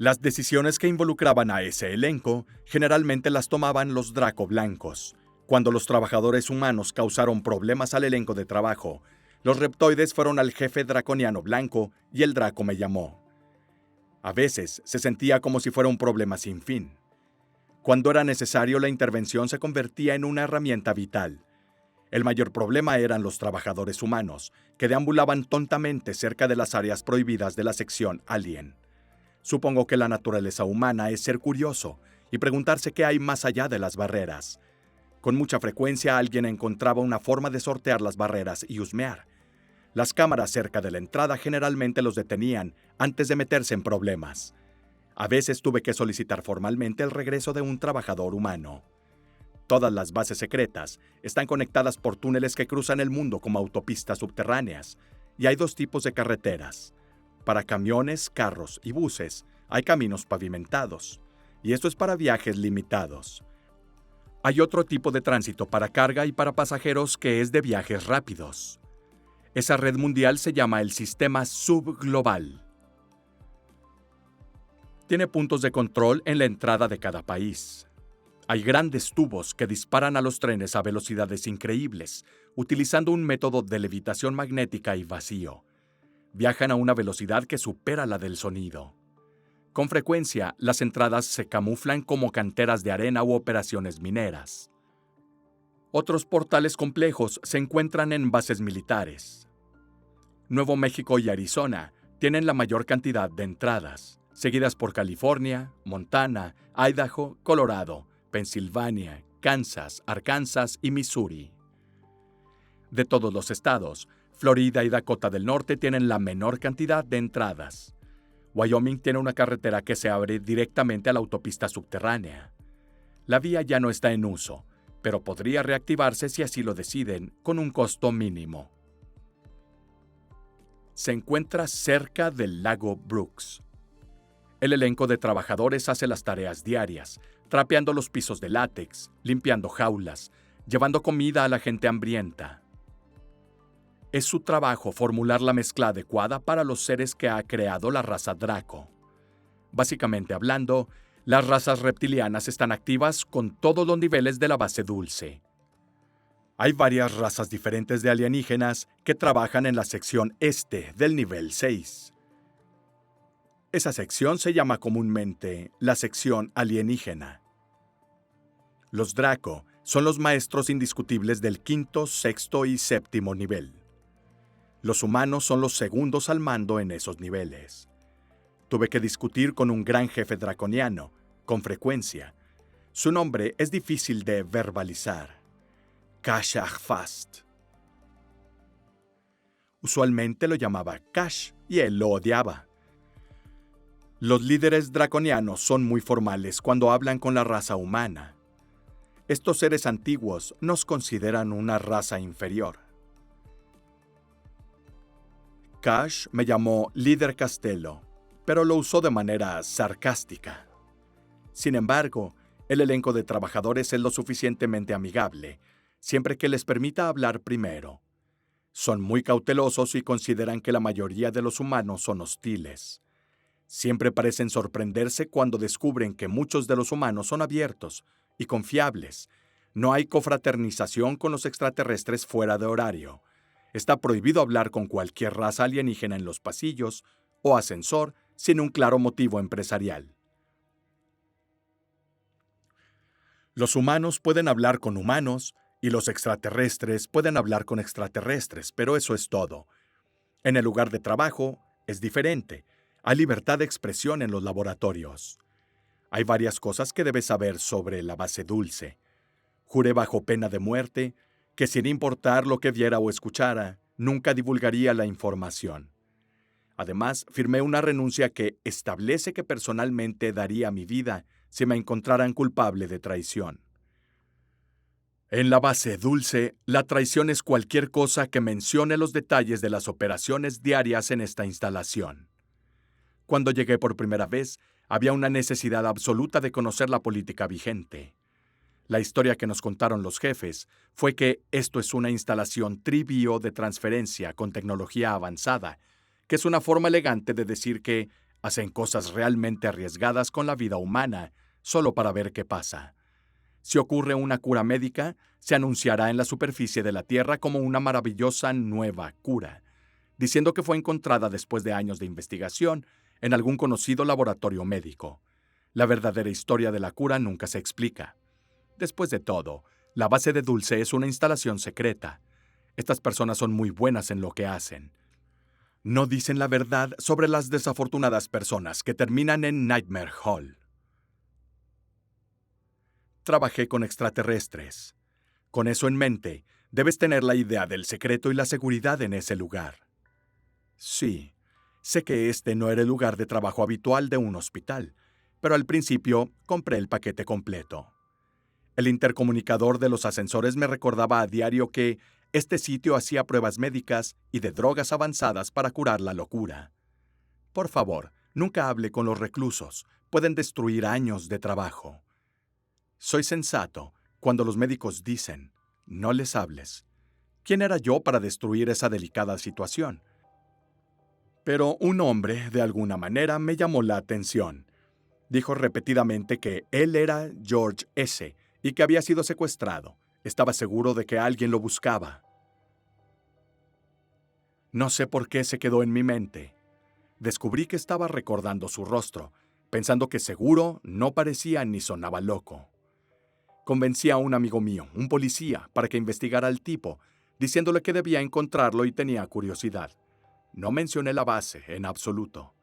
Las decisiones que involucraban a ese elenco generalmente las tomaban los Draco blancos. Cuando los trabajadores humanos causaron problemas al elenco de trabajo, los reptoides fueron al jefe draconiano blanco y el Draco me llamó. A veces se sentía como si fuera un problema sin fin. Cuando era necesario, la intervención se convertía en una herramienta vital. El mayor problema eran los trabajadores humanos, que deambulaban tontamente cerca de las áreas prohibidas de la sección Alien. Supongo que la naturaleza humana es ser curioso y preguntarse qué hay más allá de las barreras. Con mucha frecuencia alguien encontraba una forma de sortear las barreras y husmear. Las cámaras cerca de la entrada generalmente los detenían antes de meterse en problemas. A veces tuve que solicitar formalmente el regreso de un trabajador humano. Todas las bases secretas están conectadas por túneles que cruzan el mundo como autopistas subterráneas, y hay dos tipos de carreteras. Para camiones, carros y buses hay caminos pavimentados, y esto es para viajes limitados. Hay otro tipo de tránsito para carga y para pasajeros que es de viajes rápidos. Esa red mundial se llama el Sistema Subglobal. Tiene puntos de control en la entrada de cada país. Hay grandes tubos que disparan a los trenes a velocidades increíbles, utilizando un método de levitación magnética y vacío. Viajan a una velocidad que supera la del sonido. Con frecuencia, las entradas se camuflan como canteras de arena u operaciones mineras. Otros portales complejos se encuentran en bases militares. Nuevo México y Arizona tienen la mayor cantidad de entradas, seguidas por California, Montana, Idaho, Colorado, Pensilvania, Kansas, Arkansas y Missouri. De todos los estados, Florida y Dakota del Norte tienen la menor cantidad de entradas. Wyoming tiene una carretera que se abre directamente a la autopista subterránea. La vía ya no está en uso, pero podría reactivarse si así lo deciden, con un costo mínimo. Se encuentra cerca del lago Brooks. El elenco de trabajadores hace las tareas diarias, trapeando los pisos de látex, limpiando jaulas, llevando comida a la gente hambrienta. Es su trabajo formular la mezcla adecuada para los seres que ha creado la raza Draco. Básicamente hablando, las razas reptilianas están activas con todos los niveles de la base Dulce. Hay varias razas diferentes de alienígenas que trabajan en la sección este del nivel 6. Esa sección se llama comúnmente la sección alienígena. Los Draco son los maestros indiscutibles del quinto, sexto y séptimo nivel. Los humanos son los segundos al mando en esos niveles. Tuve que discutir con un gran jefe draconiano, con frecuencia. Su nombre es difícil de verbalizar. Kashach Fast. Usualmente lo llamaba Cash y él lo odiaba. Los líderes draconianos son muy formales cuando hablan con la raza humana. Estos seres antiguos nos consideran una raza inferior. Cash me llamó líder Castello, pero lo usó de manera sarcástica. Sin embargo, el elenco de trabajadores es lo suficientemente amigable, siempre que les permita hablar primero. Son muy cautelosos y consideran que la mayoría de los humanos son hostiles. Siempre parecen sorprenderse cuando descubren que muchos de los humanos son abiertos y confiables. No hay confraternización con los extraterrestres fuera de horario. Está prohibido hablar con cualquier raza alienígena en los pasillos o ascensor sin un claro motivo empresarial. Los humanos pueden hablar con humanos y los extraterrestres pueden hablar con extraterrestres, pero eso es todo. En el lugar de trabajo es diferente. Hay libertad de expresión en los laboratorios. Hay varias cosas que debes saber sobre la base dulce. Juré bajo pena de muerte que sin importar lo que viera o escuchara, nunca divulgaría la información. Además, firmé una renuncia que establece que personalmente daría mi vida si me encontraran culpable de traición. En la base dulce, la traición es cualquier cosa que mencione los detalles de las operaciones diarias en esta instalación. Cuando llegué por primera vez, había una necesidad absoluta de conocer la política vigente. La historia que nos contaron los jefes fue que esto es una instalación trivio de transferencia con tecnología avanzada, que es una forma elegante de decir que hacen cosas realmente arriesgadas con la vida humana, solo para ver qué pasa. Si ocurre una cura médica, se anunciará en la superficie de la Tierra como una maravillosa nueva cura, diciendo que fue encontrada después de años de investigación en algún conocido laboratorio médico. La verdadera historia de la cura nunca se explica. Después de todo, la base de Dulce es una instalación secreta. Estas personas son muy buenas en lo que hacen. No dicen la verdad sobre las desafortunadas personas que terminan en Nightmare Hall. Trabajé con extraterrestres. Con eso en mente, debes tener la idea del secreto y la seguridad en ese lugar. Sí, sé que este no era el lugar de trabajo habitual de un hospital, pero al principio compré el paquete completo. El intercomunicador de los ascensores me recordaba a diario que este sitio hacía pruebas médicas y de drogas avanzadas para curar la locura. Por favor, nunca hable con los reclusos, pueden destruir años de trabajo. Soy sensato cuando los médicos dicen, no les hables. ¿Quién era yo para destruir esa delicada situación? Pero un hombre, de alguna manera, me llamó la atención. Dijo repetidamente que él era George S. y que había sido secuestrado. Estaba seguro de que alguien lo buscaba. No sé por qué se quedó en mi mente. Descubrí que estaba recordando su rostro, pensando que seguro no parecía ni sonaba loco. Convencí a un amigo mío, un policía, para que investigara al tipo, diciéndole que debía encontrarlo y tenía curiosidad. No mencioné la base en absoluto.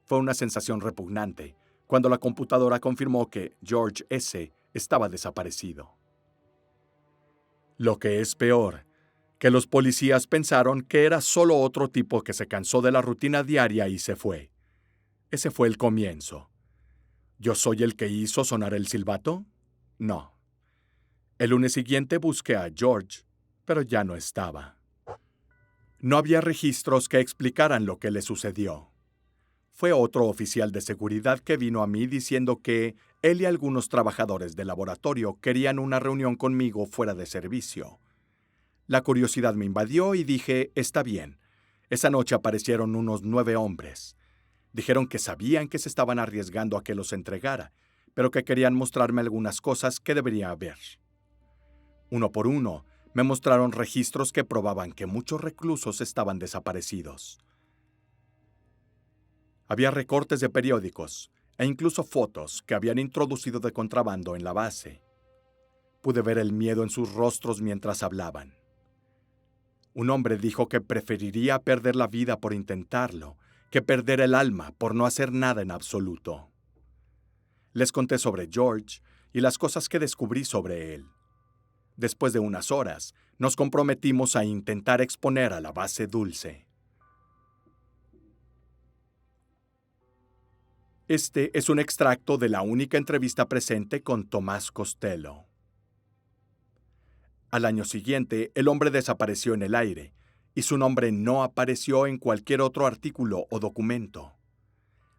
Fue una sensación repugnante cuando la computadora confirmó que George S. estaba desaparecido. Lo que es peor, que los policías pensaron que era solo otro tipo que se cansó de la rutina diaria y se fue. Ese fue el comienzo. ¿Yo soy el que hizo sonar el silbato? No. El lunes siguiente busqué a George, pero ya no estaba. No había registros que explicaran lo que le sucedió. Fue otro oficial de seguridad que vino a mí diciendo que él y algunos trabajadores del laboratorio querían una reunión conmigo fuera de servicio. La curiosidad me invadió y dije, está bien. Esa noche aparecieron unos 9 hombres. Dijeron que sabían que se estaban arriesgando a que los entregara, pero que querían mostrarme algunas cosas que debería ver. Uno por uno, me mostraron registros que probaban que muchos reclusos estaban desaparecidos. Había recortes de periódicos e incluso fotos que habían introducido de contrabando en la base. Pude ver el miedo en sus rostros mientras hablaban. Un hombre dijo que preferiría perder la vida por intentarlo que perder el alma por no hacer nada en absoluto. Les conté sobre George y las cosas que descubrí sobre él. Después de unas horas, nos comprometimos a intentar exponer a la base Dulce. Este es un extracto de la única entrevista presente con Tomás Costello. Al año siguiente, el hombre desapareció en el aire, y su nombre no apareció en cualquier otro artículo o documento.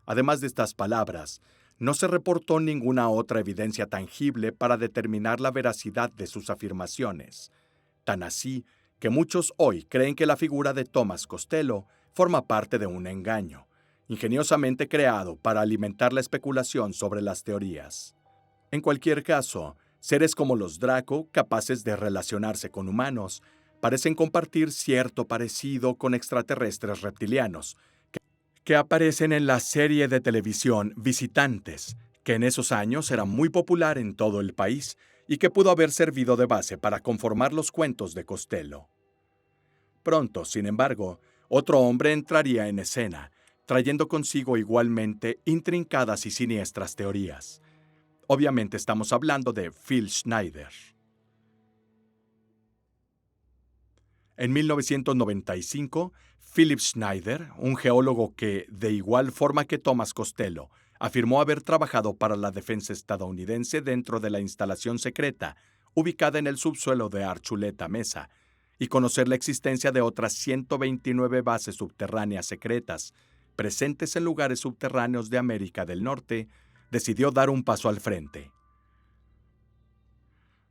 Además de estas palabras, no se reportó ninguna otra evidencia tangible para determinar la veracidad de sus afirmaciones, tan así que muchos hoy creen que la figura de Tomás Costello forma parte de un engaño, ingeniosamente creado para alimentar la especulación sobre las teorías. En cualquier caso, seres como los Draco, capaces de relacionarse con humanos, parecen compartir cierto parecido con extraterrestres reptilianos, que aparecen en la serie de televisión Visitantes, que en esos años era muy popular en todo el país y que pudo haber servido de base para conformar los cuentos de Costello. Pronto, sin embargo, otro hombre entraría en escena, trayendo consigo igualmente intrincadas y siniestras teorías. Obviamente estamos hablando de Phil Schneider. En 1995, Philip Schneider, un geólogo que, de igual forma que Tomás Costello, afirmó haber trabajado para la defensa estadounidense dentro de la instalación secreta ubicada en el subsuelo de Archuleta Mesa, y conocer la existencia de otras 129 bases subterráneas secretas presentes en lugares subterráneos de América del Norte, decidió dar un paso al frente.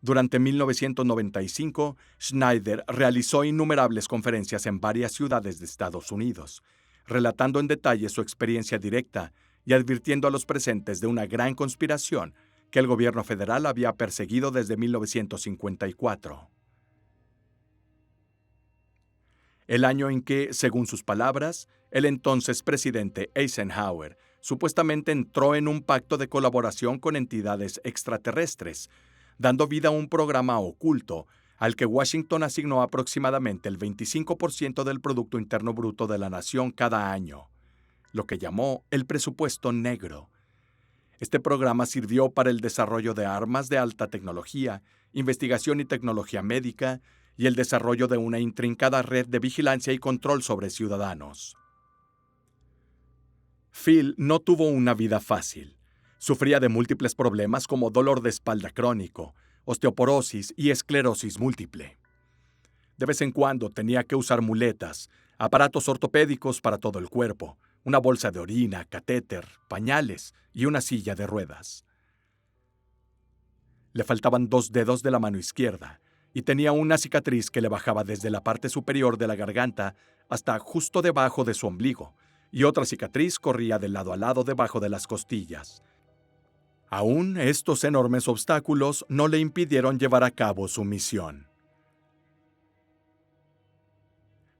Durante 1995, Schneider realizó innumerables conferencias en varias ciudades de Estados Unidos, relatando en detalle su experiencia directa y advirtiendo a los presentes de una gran conspiración que el gobierno federal había perseguido desde 1954. El año en que, según sus palabras, el entonces presidente Eisenhower supuestamente entró en un pacto de colaboración con entidades extraterrestres, dando vida a un programa oculto al que Washington asignó aproximadamente el 25% del Producto Interno Bruto de la nación cada año, lo que llamó el presupuesto negro. Este programa sirvió para el desarrollo de armas de alta tecnología, investigación y tecnología médica, y el desarrollo de una intrincada red de vigilancia y control sobre ciudadanos. Phil no tuvo una vida fácil. Sufría de múltiples problemas como dolor de espalda crónico, osteoporosis y esclerosis múltiple. De vez en cuando tenía que usar muletas, aparatos ortopédicos para todo el cuerpo, una bolsa de orina, catéter, pañales y una silla de ruedas. Le faltaban 2 dedos de la mano izquierda y tenía una cicatriz que le bajaba desde la parte superior de la garganta hasta justo debajo de su ombligo, y otra cicatriz corría de lado a lado debajo de las costillas. Aún estos enormes obstáculos no le impidieron llevar a cabo su misión.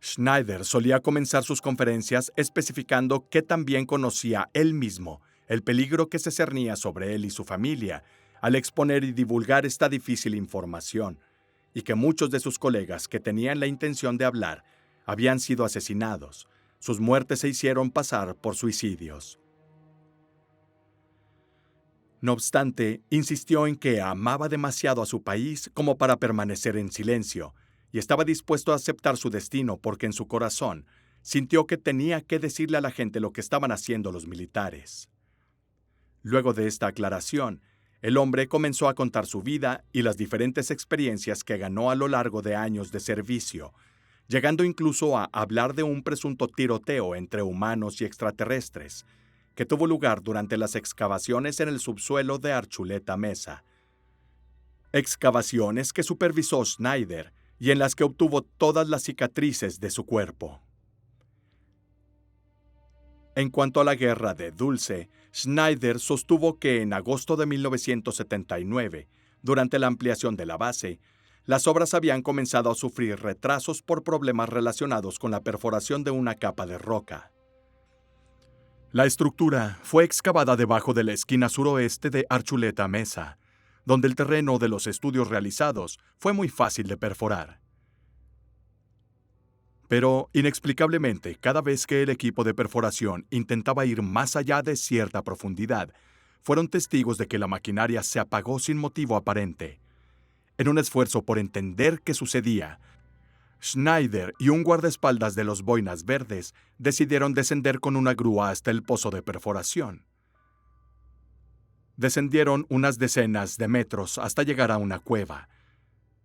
Schneider solía comenzar sus conferencias especificando que también conocía él mismo el peligro que se cernía sobre él y su familia al exponer y divulgar esta difícil información, y que muchos de sus colegas que tenían la intención de hablar habían sido asesinados. Sus muertes se hicieron pasar por suicidios. No obstante, insistió en que amaba demasiado a su país como para permanecer en silencio, y estaba dispuesto a aceptar su destino porque en su corazón sintió que tenía que decirle a la gente lo que estaban haciendo los militares. Luego de esta aclaración, el hombre comenzó a contar su vida y las diferentes experiencias que ganó a lo largo de años de servicio, llegando incluso a hablar de un presunto tiroteo entre humanos y extraterrestres, que tuvo lugar durante las excavaciones en el subsuelo de Archuleta Mesa. Excavaciones que supervisó Schneider y en las que obtuvo todas las cicatrices de su cuerpo. En cuanto a la guerra de Dulce, Schneider sostuvo que en agosto de 1979, durante la ampliación de la base, las obras habían comenzado a sufrir retrasos por problemas relacionados con la perforación de una capa de roca. La estructura fue excavada debajo de la esquina suroeste de Archuleta Mesa, donde el terreno de los estudios realizados fue muy fácil de perforar. Pero, inexplicablemente, cada vez que el equipo de perforación intentaba ir más allá de cierta profundidad, fueron testigos de que la maquinaria se apagó sin motivo aparente. En un esfuerzo por entender qué sucedía, Schneider y un guardaespaldas de los Boinas Verdes decidieron descender con una grúa hasta el pozo de perforación. Descendieron unas decenas de metros hasta llegar a una cueva.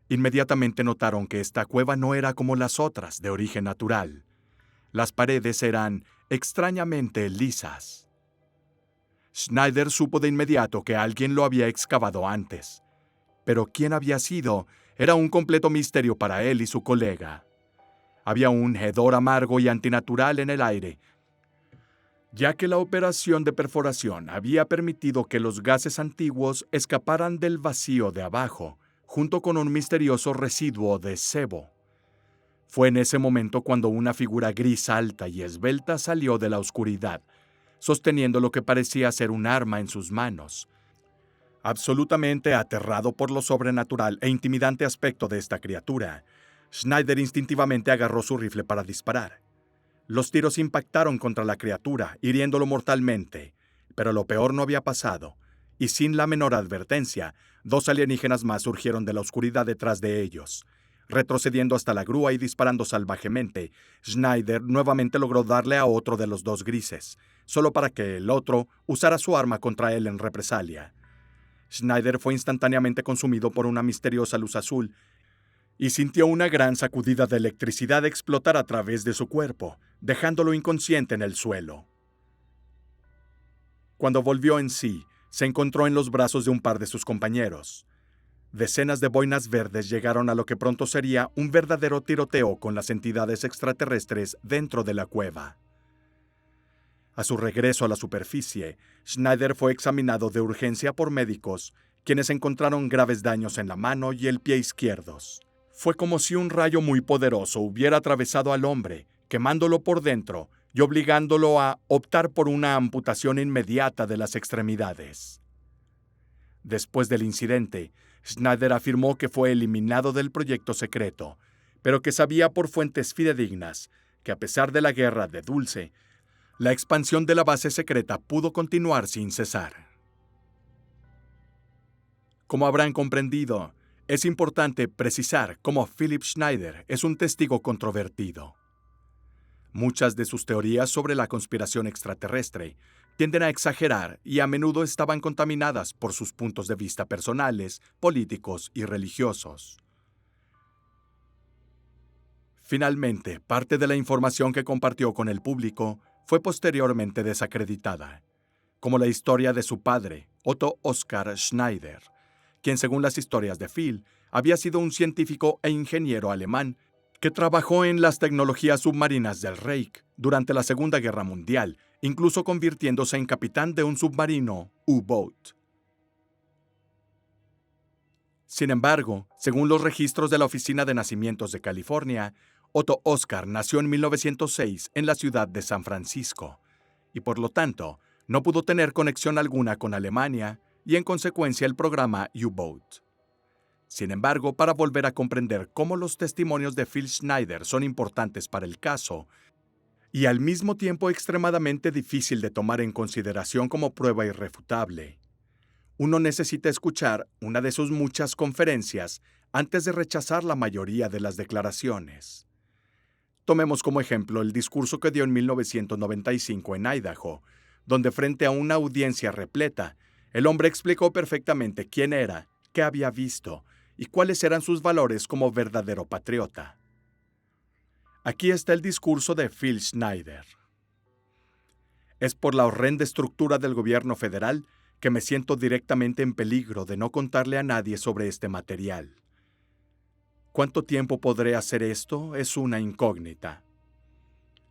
Inmediatamente notaron que esta cueva no era como las otras, de origen natural. Las paredes eran extrañamente lisas. Schneider supo de inmediato que alguien lo había excavado antes, pero quién había sido era un completo misterio para él y su colega. Había un hedor amargo y antinatural en el aire, ya que la operación de perforación había permitido que los gases antiguos escaparan del vacío de abajo, junto con un misterioso residuo de sebo. Fue en ese momento cuando una figura gris alta y esbelta salió de la oscuridad, sosteniendo lo que parecía ser un arma en sus manos. Absolutamente aterrado por lo sobrenatural e intimidante aspecto de esta criatura, Schneider instintivamente agarró su rifle para disparar. Los tiros impactaron contra la criatura, hiriéndolo mortalmente, pero lo peor no había pasado, y sin la menor advertencia, 2 alienígenas más surgieron de la oscuridad detrás de ellos. Retrocediendo hasta la grúa y disparando salvajemente, Schneider nuevamente logró darle a otro de los 2 grises, solo para que el otro usara su arma contra él en represalia. Schneider fue instantáneamente consumido por una misteriosa luz azul y sintió una gran sacudida de electricidad explotar a través de su cuerpo, dejándolo inconsciente en el suelo. Cuando volvió en sí, se encontró en los brazos de un par de sus compañeros. Decenas de boinas verdes llegaron a lo que pronto sería un verdadero tiroteo con las entidades extraterrestres dentro de la cueva. A su regreso a la superficie, Schneider fue examinado de urgencia por médicos, quienes encontraron graves daños en la mano y el pie izquierdos. Fue como si un rayo muy poderoso hubiera atravesado al hombre, quemándolo por dentro y obligándolo a optar por una amputación inmediata de las extremidades. Después del incidente, Schneider afirmó que fue eliminado del proyecto secreto, pero que sabía por fuentes fidedignas que a pesar de la guerra de Dulce, la expansión de la base secreta pudo continuar sin cesar. Como habrán comprendido, es importante precisar cómo Philipp Schneider es un testigo controvertido. Muchas de sus teorías sobre la conspiración extraterrestre tienden a exagerar y a menudo estaban contaminadas por sus puntos de vista personales, políticos y religiosos. Finalmente, parte de la información que compartió con el público fue posteriormente desacreditada, como la historia de su padre, Otto Oskar Schneider, quien según las historias de Phil, había sido un científico e ingeniero alemán que trabajó en las tecnologías submarinas del Reich durante la Segunda Guerra Mundial, incluso convirtiéndose en capitán de un submarino U-Boat. Sin embargo, según los registros de la Oficina de Nacimientos de California, Otto Oskar nació en 1906 en la ciudad de San Francisco, y por lo tanto, no pudo tener conexión alguna con Alemania y en consecuencia el programa U-Boat. Sin embargo, para volver a comprender cómo los testimonios de Phil Schneider son importantes para el caso, y al mismo tiempo extremadamente difícil de tomar en consideración como prueba irrefutable, uno necesita escuchar una de sus muchas conferencias antes de rechazar la mayoría de las declaraciones. Tomemos como ejemplo el discurso que dio en 1995 en Idaho, donde frente a una audiencia repleta, el hombre explicó perfectamente quién era, qué había visto y cuáles eran sus valores como verdadero patriota. Aquí está el discurso de Phil Schneider. Es por la horrenda estructura del gobierno federal que me siento directamente en peligro de no contarle a nadie sobre este material. ¿Cuánto tiempo podré hacer esto? Es una incógnita.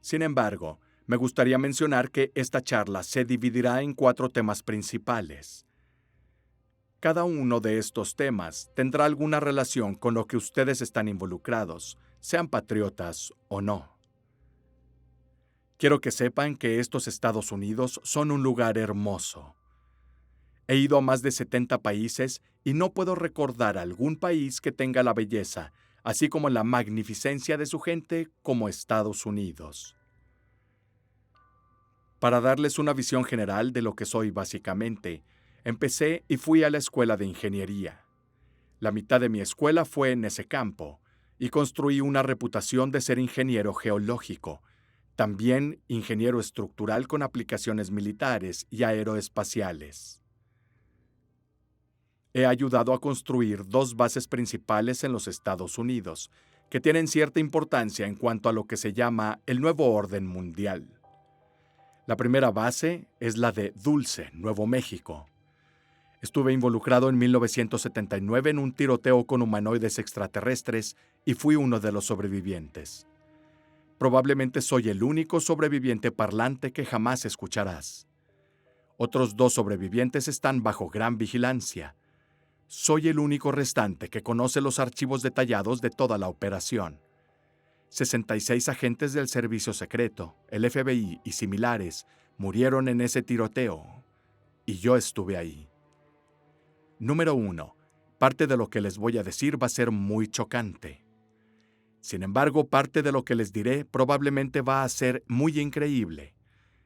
Sin embargo, me gustaría mencionar que esta charla se dividirá en 4 temas principales. Cada uno de estos temas tendrá alguna relación con lo que ustedes están involucrados, sean patriotas o no. Quiero que sepan que estos Estados Unidos son un lugar hermoso. He ido a más de 70 países y no puedo recordar algún país que tenga la belleza, así como la magnificencia de su gente como Estados Unidos. Para darles una visión general de lo que soy básicamente, empecé y fui a la escuela de ingeniería. La mitad de mi escuela fue en ese campo, y construí una reputación de ser ingeniero geológico, también ingeniero estructural con aplicaciones militares y aeroespaciales. He ayudado a construir 2 bases principales en los Estados Unidos, que tienen cierta importancia en cuanto a lo que se llama el nuevo orden mundial. La primera base es la de Dulce, Nuevo México. Estuve involucrado en 1979 en un tiroteo con humanoides extraterrestres y fui uno de los sobrevivientes. Probablemente soy el único sobreviviente parlante que jamás escucharás. Otros 2 sobrevivientes están bajo gran vigilancia. Soy el único restante que conoce los archivos detallados de toda la operación. 66 agentes del servicio secreto, el FBI y similares murieron en ese tiroteo, y yo estuve ahí. Número 1. Parte de lo que les voy a decir va a ser muy chocante. Sin embargo, parte de lo que les diré probablemente va a ser muy increíble.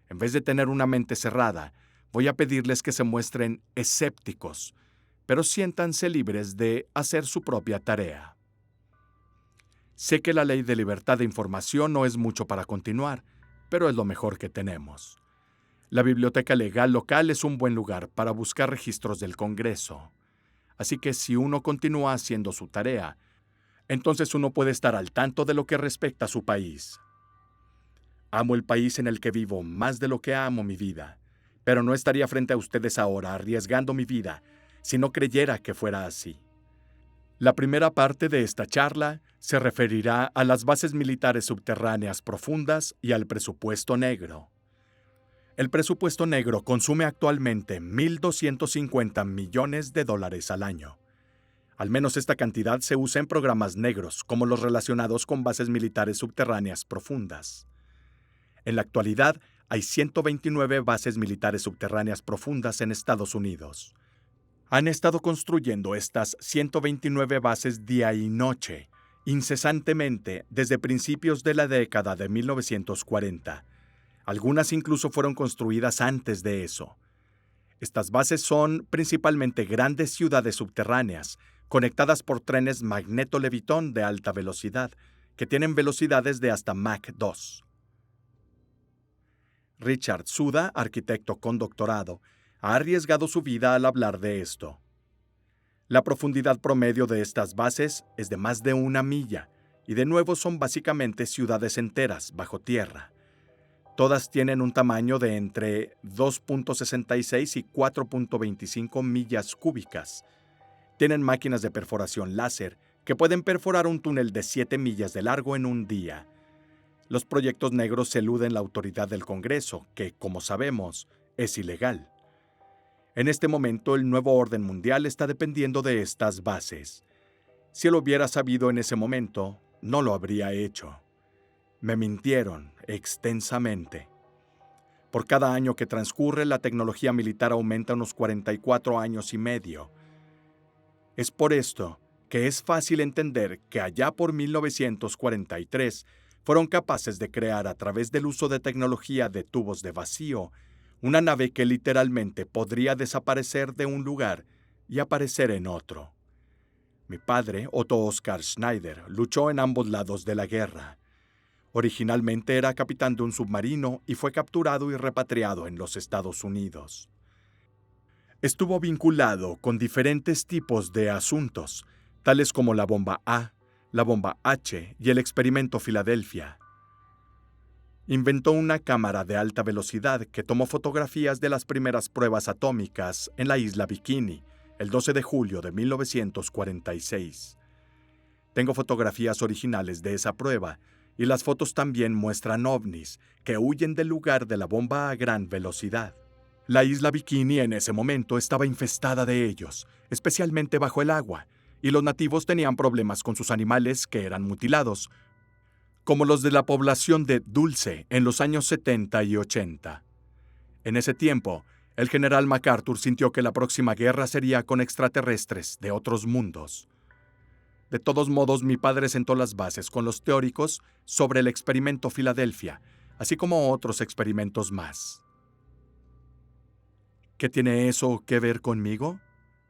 En vez de tener una mente cerrada, voy a pedirles que se muestren escépticos, pero siéntanse libres de hacer su propia tarea. Sé que la ley de libertad de información no es mucho para continuar, pero es lo mejor que tenemos. La biblioteca legal local es un buen lugar para buscar registros del Congreso. Así que si uno continúa haciendo su tarea, entonces uno puede estar al tanto de lo que respecta a su país. Amo el país en el que vivo más de lo que amo mi vida, pero no estaría frente a ustedes ahora arriesgando mi vida si no creyera que fuera así. La primera parte de esta charla se referirá a las bases militares subterráneas profundas y al presupuesto negro. El presupuesto negro consume actualmente $1,250 millones al año. Al menos esta cantidad se usa en programas negros, como los relacionados con bases militares subterráneas profundas. En la actualidad, hay 129 bases militares subterráneas profundas en Estados Unidos. Han estado construyendo estas 129 bases día y noche, incesantemente, desde principios de la década de 1940. Algunas incluso fueron construidas antes de eso. Estas bases son principalmente grandes ciudades subterráneas, conectadas por trenes magneto-levitón de alta velocidad, que tienen velocidades de hasta Mach 2. Richard Suda, arquitecto con doctorado, ha arriesgado su vida al hablar de esto. La profundidad promedio de estas bases es de más de 1 milla, y de nuevo son básicamente ciudades enteras bajo tierra. Todas tienen un tamaño de entre 2.66 y 4.25 millas cúbicas. Tienen máquinas de perforación láser que pueden perforar un túnel de 7 millas de largo en un día. Los proyectos negros eluden la autoridad del Congreso, que, como sabemos, es ilegal. En este momento, el nuevo orden mundial está dependiendo de estas bases. Si lo hubiera sabido en ese momento, no lo habría hecho. Me mintieron extensamente. Por cada año que transcurre, la tecnología militar aumenta unos 44 años y medio. Es por esto que es fácil entender que allá por 1943 fueron capaces de crear a través del uso de tecnología de tubos de vacío una nave que literalmente podría desaparecer de un lugar y aparecer en otro. Mi padre, Otto Oskar Schneider, luchó en ambos lados de la guerra. Originalmente era capitán de un submarino y fue capturado y repatriado en los Estados Unidos. Estuvo vinculado con diferentes tipos de asuntos, tales como la bomba A, la bomba H y el experimento Filadelfia. Inventó una cámara de alta velocidad que tomó fotografías de las primeras pruebas atómicas en la isla Bikini, el 12 de julio de 1946. Tengo fotografías originales de esa prueba, y las fotos también muestran ovnis que huyen del lugar de la bomba a gran velocidad. La isla Bikini en ese momento estaba infestada de ellos, especialmente bajo el agua, y los nativos tenían problemas con sus animales que eran mutilados, como los de la población de Dulce en los años 70 y 80. En ese tiempo, el general MacArthur sintió que la próxima guerra sería con extraterrestres de otros mundos. De todos modos, mi padre sentó las bases con los teóricos sobre el experimento Filadelfia, así como otros experimentos más. ¿Qué tiene eso que ver conmigo?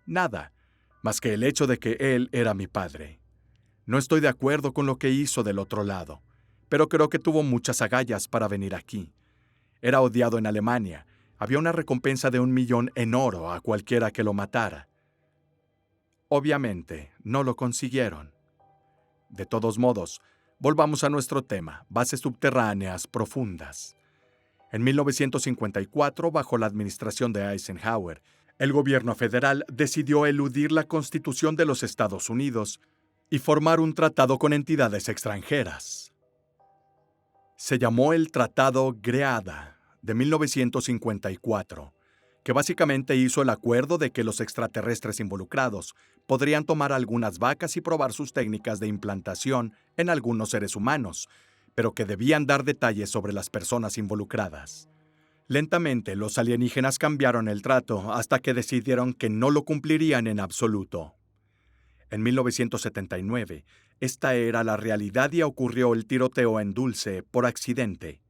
Nada. más que el hecho de que él era mi padre. No estoy de acuerdo con lo que hizo del otro lado, pero creo que tuvo muchas agallas para venir aquí. Era odiado en Alemania. Había una recompensa de 1.000.000 en oro a cualquiera que lo matara. Obviamente, no lo consiguieron. De todos modos, volvamos a nuestro tema, bases subterráneas profundas. En 1954, bajo la administración de Eisenhower, el gobierno federal decidió eludir la Constitución de los Estados Unidos y formar un tratado con entidades extranjeras. Se llamó el Tratado Greada de 1954, que básicamente hizo el acuerdo de que los extraterrestres involucrados podrían tomar algunas vacas y probar sus técnicas de implantación en algunos seres humanos, pero que debían dar detalles sobre las personas involucradas. Lentamente, los alienígenas cambiaron el trato hasta que decidieron que no lo cumplirían en absoluto. En 1979, esta era la realidad y ocurrió el tiroteo en Dulce por accidente.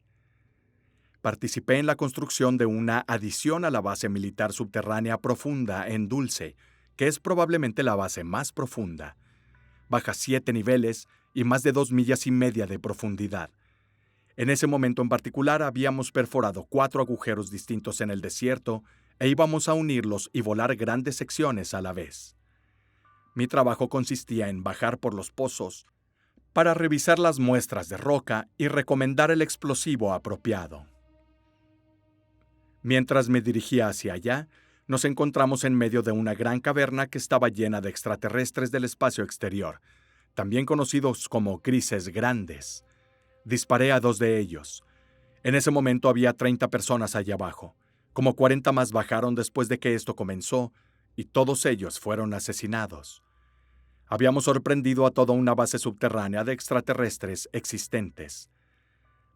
Participé en la construcción de una adición a la base militar subterránea profunda en Dulce, que es probablemente la base más profunda. Baja 7 niveles y más de 2,5 millas de profundidad. En ese momento en particular habíamos perforado 4 agujeros distintos en el desierto e íbamos a unirlos y volar grandes secciones a la vez. Mi trabajo consistía en bajar por los pozos para revisar las muestras de roca y recomendar el explosivo apropiado. Mientras me dirigía hacia allá, nos encontramos en medio de una gran caverna que estaba llena de extraterrestres del espacio exterior, también conocidos como grises grandes. Disparé a 2 de ellos. En ese momento había 30 personas allá abajo. Como 40 más bajaron después de que esto comenzó, y todos ellos fueron asesinados. Habíamos sorprendido a toda una base subterránea de extraterrestres existentes.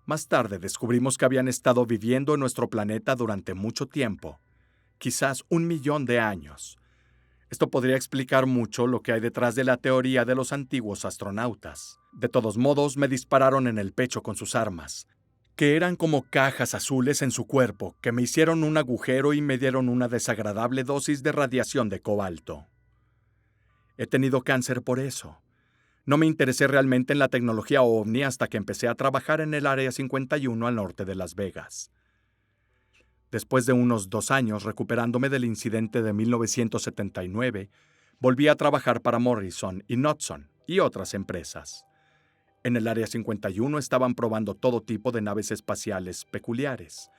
Más tarde descubrimos que habían estado viviendo en nuestro planeta durante mucho tiempo, quizás 1.000.000 de años. Esto podría explicar mucho lo que hay detrás de la teoría de los antiguos astronautas. De todos modos, me dispararon en el pecho con sus armas, que eran como cajas azules en su cuerpo, que me hicieron un agujero y me dieron una desagradable dosis de radiación de cobalto. He tenido cáncer por eso. No me interesé realmente en la tecnología ovni hasta que empecé a trabajar en el Área 51 al norte de Las Vegas. Después de unos 2 años recuperándome del incidente de 1979, volví a trabajar para Morrison y Knudson y otras empresas. En el Área 51 estaban probando todo tipo de naves espaciales peculiares.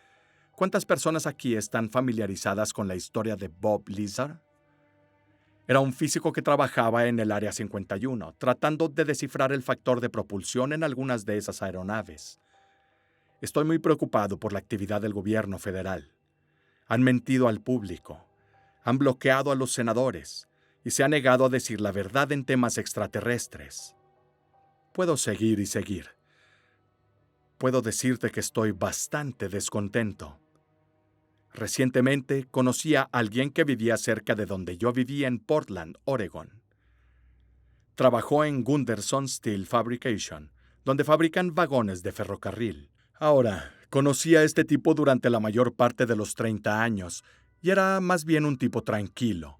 ¿Cuántas personas aquí están familiarizadas con la historia de Bob Lazar? Era un físico que trabajaba en el Área 51, tratando de descifrar el factor de propulsión en algunas de esas aeronaves. Estoy muy preocupado por la actividad del gobierno federal. Han mentido al público, han bloqueado a los senadores y se ha negado a decir la verdad en temas extraterrestres. Puedo seguir y seguir. Puedo decirte que estoy bastante descontento. Recientemente conocí a alguien que vivía cerca de donde yo vivía en Portland, Oregon. Trabajó en Gunderson Steel Fabrication, donde fabrican vagones de ferrocarril. Ahora, conocí a este tipo durante la mayor parte de los 30 años, y era más bien un tipo tranquilo.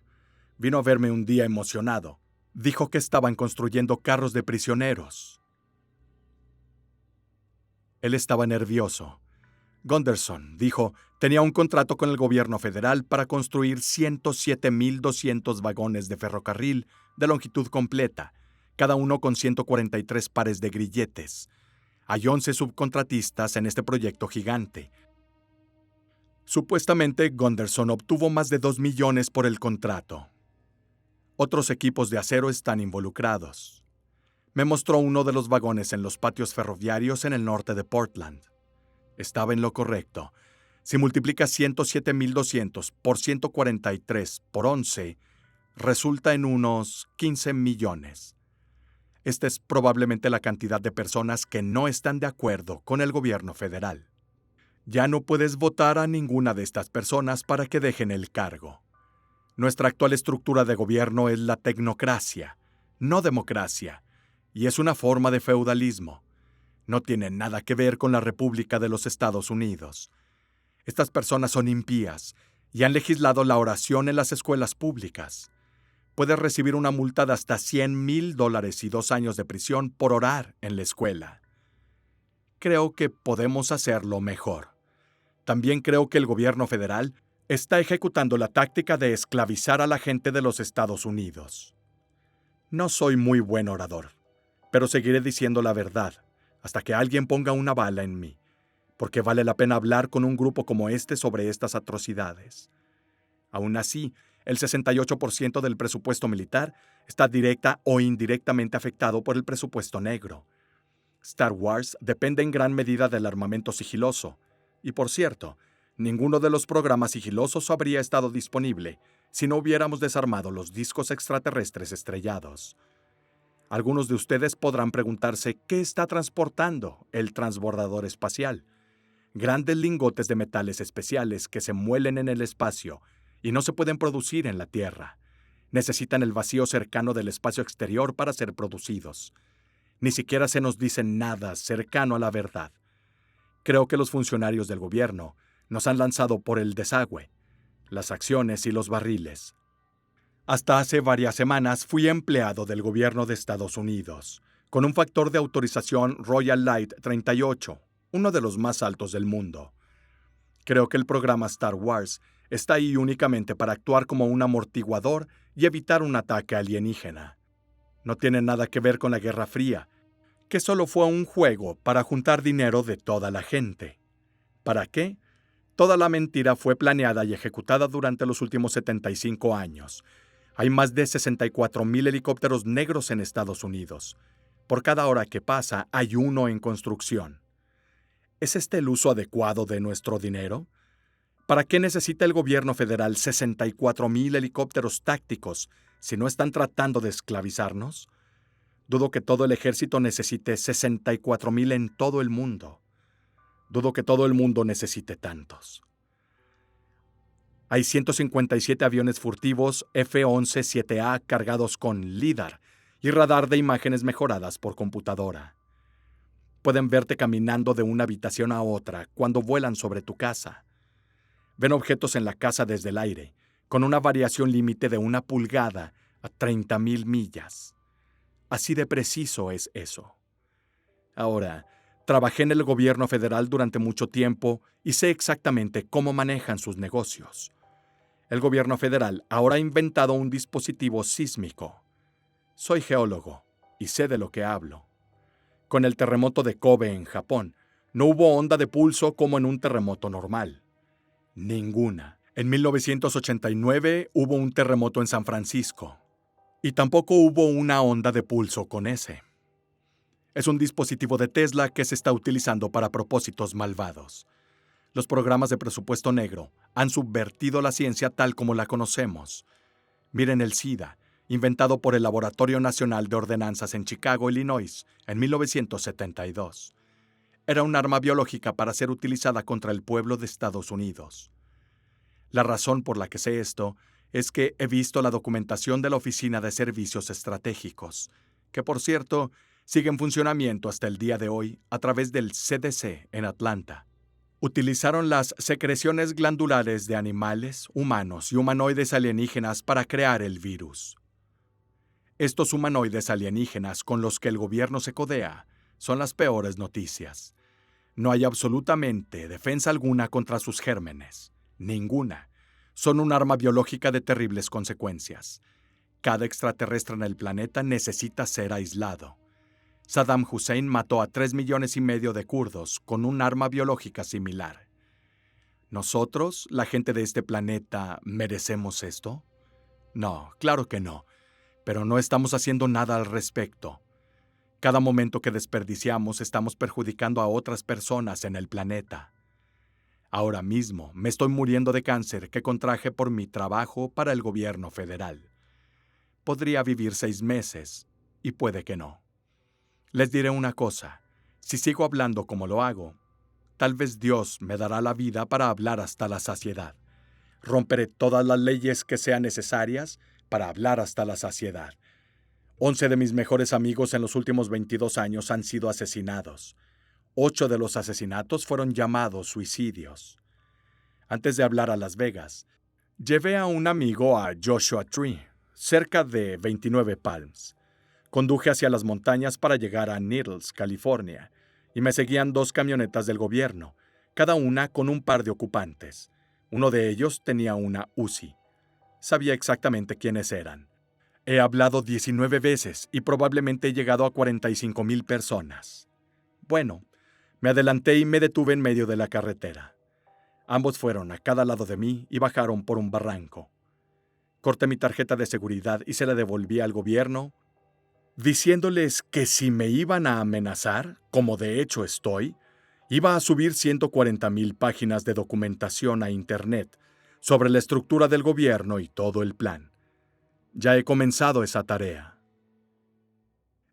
Vino a verme un día emocionado. Dijo que estaban construyendo carros de prisioneros. Él estaba nervioso. Gunderson, dijo, tenía un contrato con el gobierno federal para construir 107.200 vagones de ferrocarril de longitud completa, cada uno con 143 pares de grilletes. Hay 11 subcontratistas en este proyecto gigante. Supuestamente, Gunderson obtuvo más de 2 millones por el contrato. Otros equipos de acero están involucrados. Me mostró uno de los vagones en los patios ferroviarios en el norte de Portland. Estaba en lo correcto. Si multiplicas 107.200 por 143 por 11, resulta en unos 15 millones. Esta es probablemente la cantidad de personas que no están de acuerdo con el gobierno federal. Ya no puedes votar a ninguna de estas personas para que dejen el cargo. Nuestra actual estructura de gobierno es la tecnocracia, no democracia, y es una forma de feudalismo. No tiene nada que ver con la República de los Estados Unidos. Estas personas son impías y han legislado la oración en las escuelas públicas. puedes recibir una multa de hasta $100,000 y 2 años de prisión por orar en la escuela. Creo que podemos hacerlo mejor. También creo que el gobierno federal está ejecutando la táctica de esclavizar a la gente de los Estados Unidos. No soy muy buen orador, pero seguiré diciendo la verdad hasta que alguien ponga una bala en mí, porque vale la pena hablar con un grupo como este sobre estas atrocidades. Aún así, el 68% del presupuesto militar está directa o indirectamente afectado por el presupuesto negro. Star Wars depende en gran medida del armamento sigiloso, y por cierto, ninguno de los programas sigilosos habría estado disponible si no hubiéramos desarmado los discos extraterrestres estrellados. Algunos de ustedes podrán preguntarse qué está transportando el transbordador espacial. Grandes lingotes de metales especiales que se muelen en el espacio y no se pueden producir en la Tierra. Necesitan el vacío cercano del espacio exterior para ser producidos. Ni siquiera se nos dice nada cercano a la verdad. Creo que los funcionarios del gobierno nos han lanzado por el desagüe, las acciones y los barriles. Hasta hace varias semanas fui empleado del gobierno de Estados Unidos, con un factor de autorización Royal Light 38, uno de los más altos del mundo. Creo que el programa Star Wars está ahí únicamente para actuar como un amortiguador y evitar un ataque alienígena. No tiene nada que ver con la Guerra Fría, que solo fue un juego para juntar dinero de toda la gente. ¿Para qué? Toda la mentira fue planeada y ejecutada durante los últimos 75 años. Hay más de 64,000 helicópteros negros en Estados Unidos. Por cada hora que pasa, hay uno en construcción. ¿Es este el uso adecuado de nuestro dinero? ¿Para qué necesita el gobierno federal 64,000 helicópteros tácticos si no están tratando de esclavizarnos? Dudo que todo el ejército necesite 64,000 en todo el mundo. Dudo que todo el mundo necesite tantos. Hay 157 aviones furtivos F-11-7A cargados con LIDAR y radar de imágenes mejoradas por computadora. Pueden verte caminando de una habitación a otra cuando vuelan sobre tu casa. Ven objetos en la casa desde el aire, con una variación límite de 1 pulgada a 30,000 millas. Así de preciso es eso. Ahora, trabajé en el gobierno federal durante mucho tiempo y sé exactamente cómo manejan sus negocios. El gobierno federal ahora ha inventado un dispositivo sísmico. Soy geólogo y sé de lo que hablo. Con el terremoto de Kobe en Japón, no hubo onda de pulso como en un terremoto normal. Ninguna. En 1989 hubo un terremoto en San Francisco. Y tampoco hubo una onda de pulso con ese. Es un dispositivo de Tesla que se está utilizando para propósitos malvados. Los programas de presupuesto negro han subvertido la ciencia tal como la conocemos. Miren el SIDA, inventado por el Laboratorio Nacional de Ordenanzas en Chicago, Illinois, en 1972. Era un arma biológica para ser utilizada contra el pueblo de Estados Unidos. La razón por la que sé esto es que he visto la documentación de la Oficina de Servicios Estratégicos, que por cierto sigue en funcionamiento hasta el día de hoy a través del CDC en Atlanta. Utilizaron las secreciones glandulares de animales, humanos y humanoides alienígenas para crear el virus. Estos humanoides alienígenas con los que el gobierno se codea son las peores noticias. No hay absolutamente defensa alguna contra sus gérmenes. Ninguna. Son un arma biológica de terribles consecuencias. Cada extraterrestre en el planeta necesita ser aislado. Saddam Hussein mató a 3,5 millones de kurdos con un arma biológica similar. ¿Nosotros, la gente de este planeta, merecemos esto? No, claro que no, pero no estamos haciendo nada al respecto. Cada momento que desperdiciamos estamos perjudicando a otras personas en el planeta. Ahora mismo me estoy muriendo de cáncer que contraje por mi trabajo para el gobierno federal. Podría vivir 6 meses, y puede que no. Les diré una cosa, si sigo hablando como lo hago, tal vez Dios me dará la vida para hablar hasta la saciedad. Romperé todas las leyes que sean necesarias para hablar hasta la saciedad. 11 de mis mejores amigos en los últimos 22 años han sido asesinados. 8 de los asesinatos fueron llamados suicidios. Antes de hablar a Las Vegas, llevé a un amigo a Joshua Tree, cerca de 29 Palms. Conduje hacia las montañas para llegar a Needles, California, y me seguían 2 camionetas del gobierno, cada una con un par de ocupantes. Uno de ellos tenía una Uzi. Sabía exactamente quiénes eran. He hablado 19 veces y probablemente he llegado a 45,000 personas. Bueno, me adelanté y me detuve en medio de la carretera. Ambos fueron a cada lado de mí y bajaron por un barranco. Corté mi tarjeta de seguridad y se la devolví al gobierno, diciéndoles que si me iban a amenazar, como de hecho estoy, iba a subir 140,000 páginas de documentación a Internet sobre la estructura del gobierno y todo el plan. Ya he comenzado esa tarea.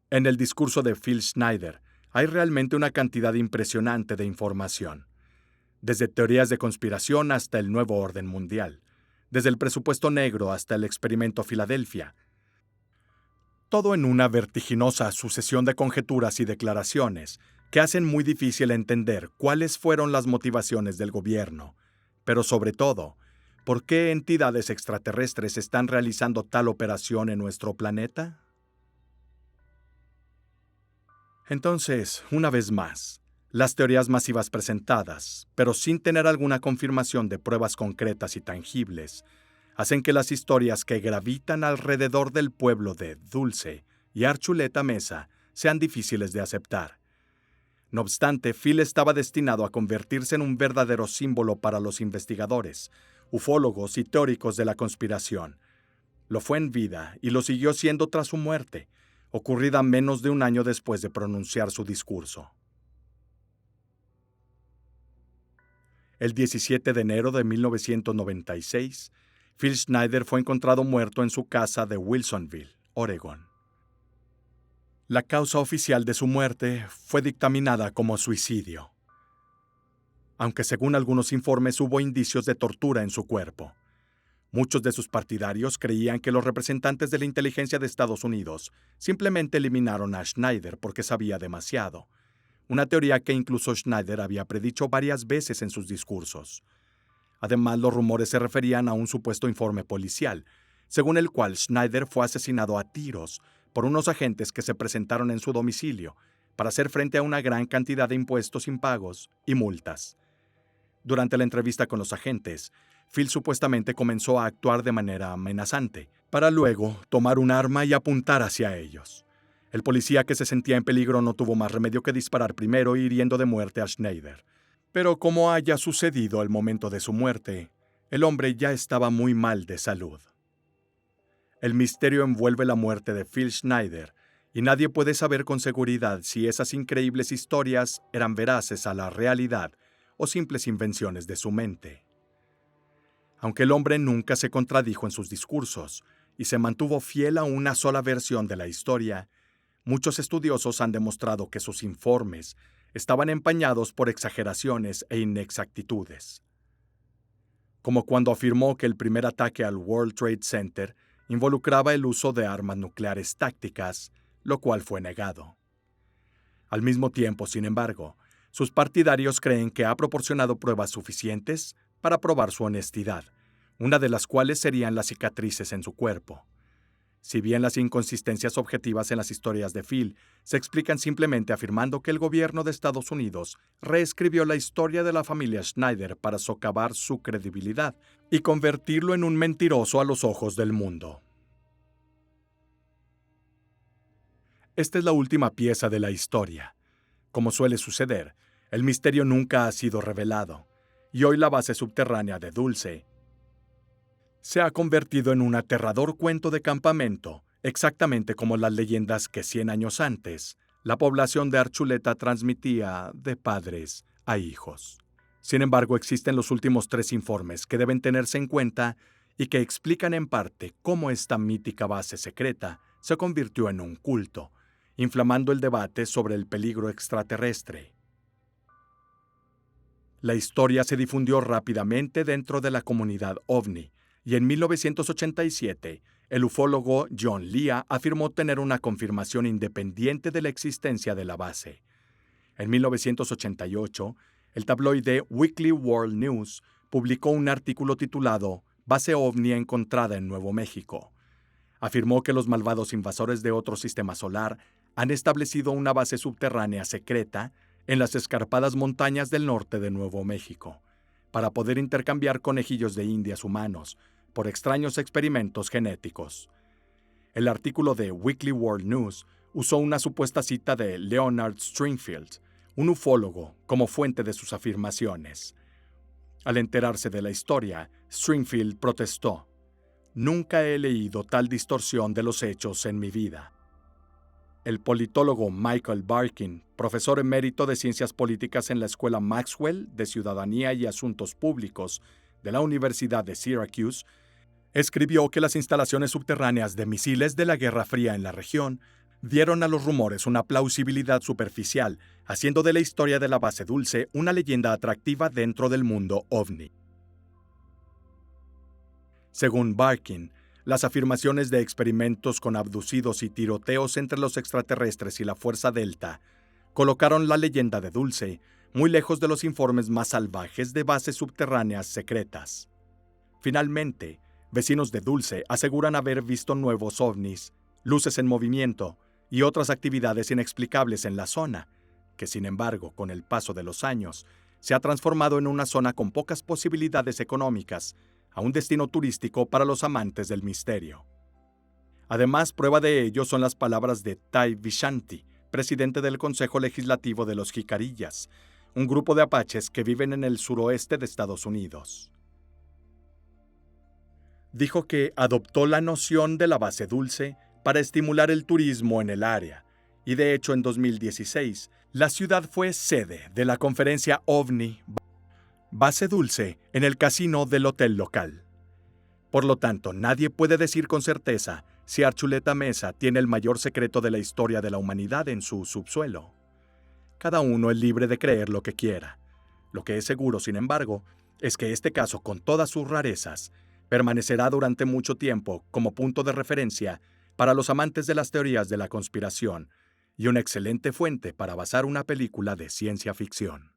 En el discurso de Phil Schneider hay realmente una cantidad impresionante de información. Desde teorías de conspiración hasta el nuevo orden mundial. Desde el presupuesto negro hasta el experimento Filadelfia. Todo en una vertiginosa sucesión de conjeturas y declaraciones que hacen muy difícil entender cuáles fueron las motivaciones del gobierno, pero sobre todo, ¿por qué entidades extraterrestres están realizando tal operación en nuestro planeta? Entonces, una vez más, las teorías masivas presentadas, pero sin tener alguna confirmación de pruebas concretas y tangibles, hacen que las historias que gravitan alrededor del pueblo de Dulce y Archuleta Mesa sean difíciles de aceptar. No obstante, Phil estaba destinado a convertirse en un verdadero símbolo para los investigadores, ufólogos y teóricos de la conspiración. Lo fue en vida y lo siguió siendo tras su muerte, ocurrida menos de un año después de pronunciar su discurso. El 17 de enero de 1996, Phil Schneider fue encontrado muerto en su casa de Wilsonville, Oregón. La causa oficial de su muerte fue dictaminada como suicidio, aunque según algunos informes hubo indicios de tortura en su cuerpo. Muchos de sus partidarios creían que los representantes de la inteligencia de Estados Unidos simplemente eliminaron a Schneider porque sabía demasiado, una teoría que incluso Schneider había predicho varias veces en sus discursos. Además, los rumores se referían a un supuesto informe policial, según el cual Schneider fue asesinado a tiros por unos agentes que se presentaron en su domicilio para hacer frente a una gran cantidad de impuestos impagos y multas. Durante la entrevista con los agentes, Phil supuestamente comenzó a actuar de manera amenazante, para luego tomar un arma y apuntar hacia ellos. El policía que se sentía en peligro no tuvo más remedio que disparar primero, hiriendo de muerte a Schneider. Pero como haya sucedido al momento de su muerte, el hombre ya estaba muy mal de salud. El misterio envuelve la muerte de Phil Schneider, y nadie puede saber con seguridad si esas increíbles historias eran veraces a la realidad o simples invenciones de su mente. Aunque el hombre nunca se contradijo en sus discursos y se mantuvo fiel a una sola versión de la historia, muchos estudiosos han demostrado que sus informes estaban empañados por exageraciones e inexactitudes. Como cuando afirmó que el primer ataque al World Trade Center involucraba el uso de armas nucleares tácticas, lo cual fue negado. Al mismo tiempo, sin embargo, sus partidarios creen que ha proporcionado pruebas suficientes para probar su honestidad, una de las cuales serían las cicatrices en su cuerpo. Si bien las inconsistencias objetivas en las historias de Phil se explican simplemente afirmando que el gobierno de Estados Unidos reescribió la historia de la familia Schneider para socavar su credibilidad y convertirlo en un mentiroso a los ojos del mundo. Esta es la última pieza de la historia. Como suele suceder, el misterio nunca ha sido revelado, y hoy la base subterránea de Dulce se ha convertido en un aterrador cuento de campamento, exactamente como las leyendas que 100 años antes la población de Archuleta transmitía de padres a hijos. Sin embargo, existen los últimos 3 informes que deben tenerse en cuenta y que explican en parte cómo esta mítica base secreta se convirtió en un culto, inflamando el debate sobre el peligro extraterrestre. La historia se difundió rápidamente dentro de la comunidad OVNI, y en 1987, el ufólogo John Lea afirmó tener una confirmación independiente de la existencia de la base. En 1988, el tabloide Weekly World News publicó un artículo titulado «Base OVNI encontrada en Nuevo México». Afirmó que los malvados invasores de otro sistema solar han establecido una base subterránea secreta en las escarpadas montañas del norte de Nuevo México, para poder intercambiar conejillos de indias humanos por extraños experimentos genéticos. El artículo de Weekly World News usó una supuesta cita de Leonard Stringfield, un ufólogo, como fuente de sus afirmaciones. Al enterarse de la historia, Stringfield protestó: "Nunca he leído tal distorsión de los hechos en mi vida". El politólogo Michael Barkin, profesor emérito de Ciencias Políticas en la Escuela Maxwell de Ciudadanía y Asuntos Públicos de la Universidad de Syracuse, escribió que las instalaciones subterráneas de misiles de la Guerra Fría en la región dieron a los rumores una plausibilidad superficial, haciendo de la historia de la base Dulce una leyenda atractiva dentro del mundo ovni. Según Barkin, las afirmaciones de experimentos con abducidos y tiroteos entre los extraterrestres y la Fuerza Delta colocaron la leyenda de Dulce muy lejos de los informes más salvajes de bases subterráneas secretas. Finalmente, vecinos de Dulce aseguran haber visto nuevos ovnis, luces en movimiento y otras actividades inexplicables en la zona, que sin embargo, con el paso de los años, se ha transformado en una zona con pocas posibilidades económicas, a un destino turístico para los amantes del misterio. Además, prueba de ello son las palabras de Tai Vishanti, presidente del Consejo Legislativo de los Jicarillas, un grupo de apaches que viven en el suroeste de Estados Unidos. Dijo que adoptó la noción de la base Dulce para estimular el turismo en el área, y de hecho en 2016, la ciudad fue sede de la conferencia OVNI Base Dulce en el casino del hotel local. Por lo tanto, nadie puede decir con certeza si Archuleta Mesa tiene el mayor secreto de la historia de la humanidad en su subsuelo. Cada uno es libre de creer lo que quiera. Lo que es seguro, sin embargo, es que este caso, con todas sus rarezas, permanecerá durante mucho tiempo como punto de referencia para los amantes de las teorías de la conspiración y una excelente fuente para basar una película de ciencia ficción.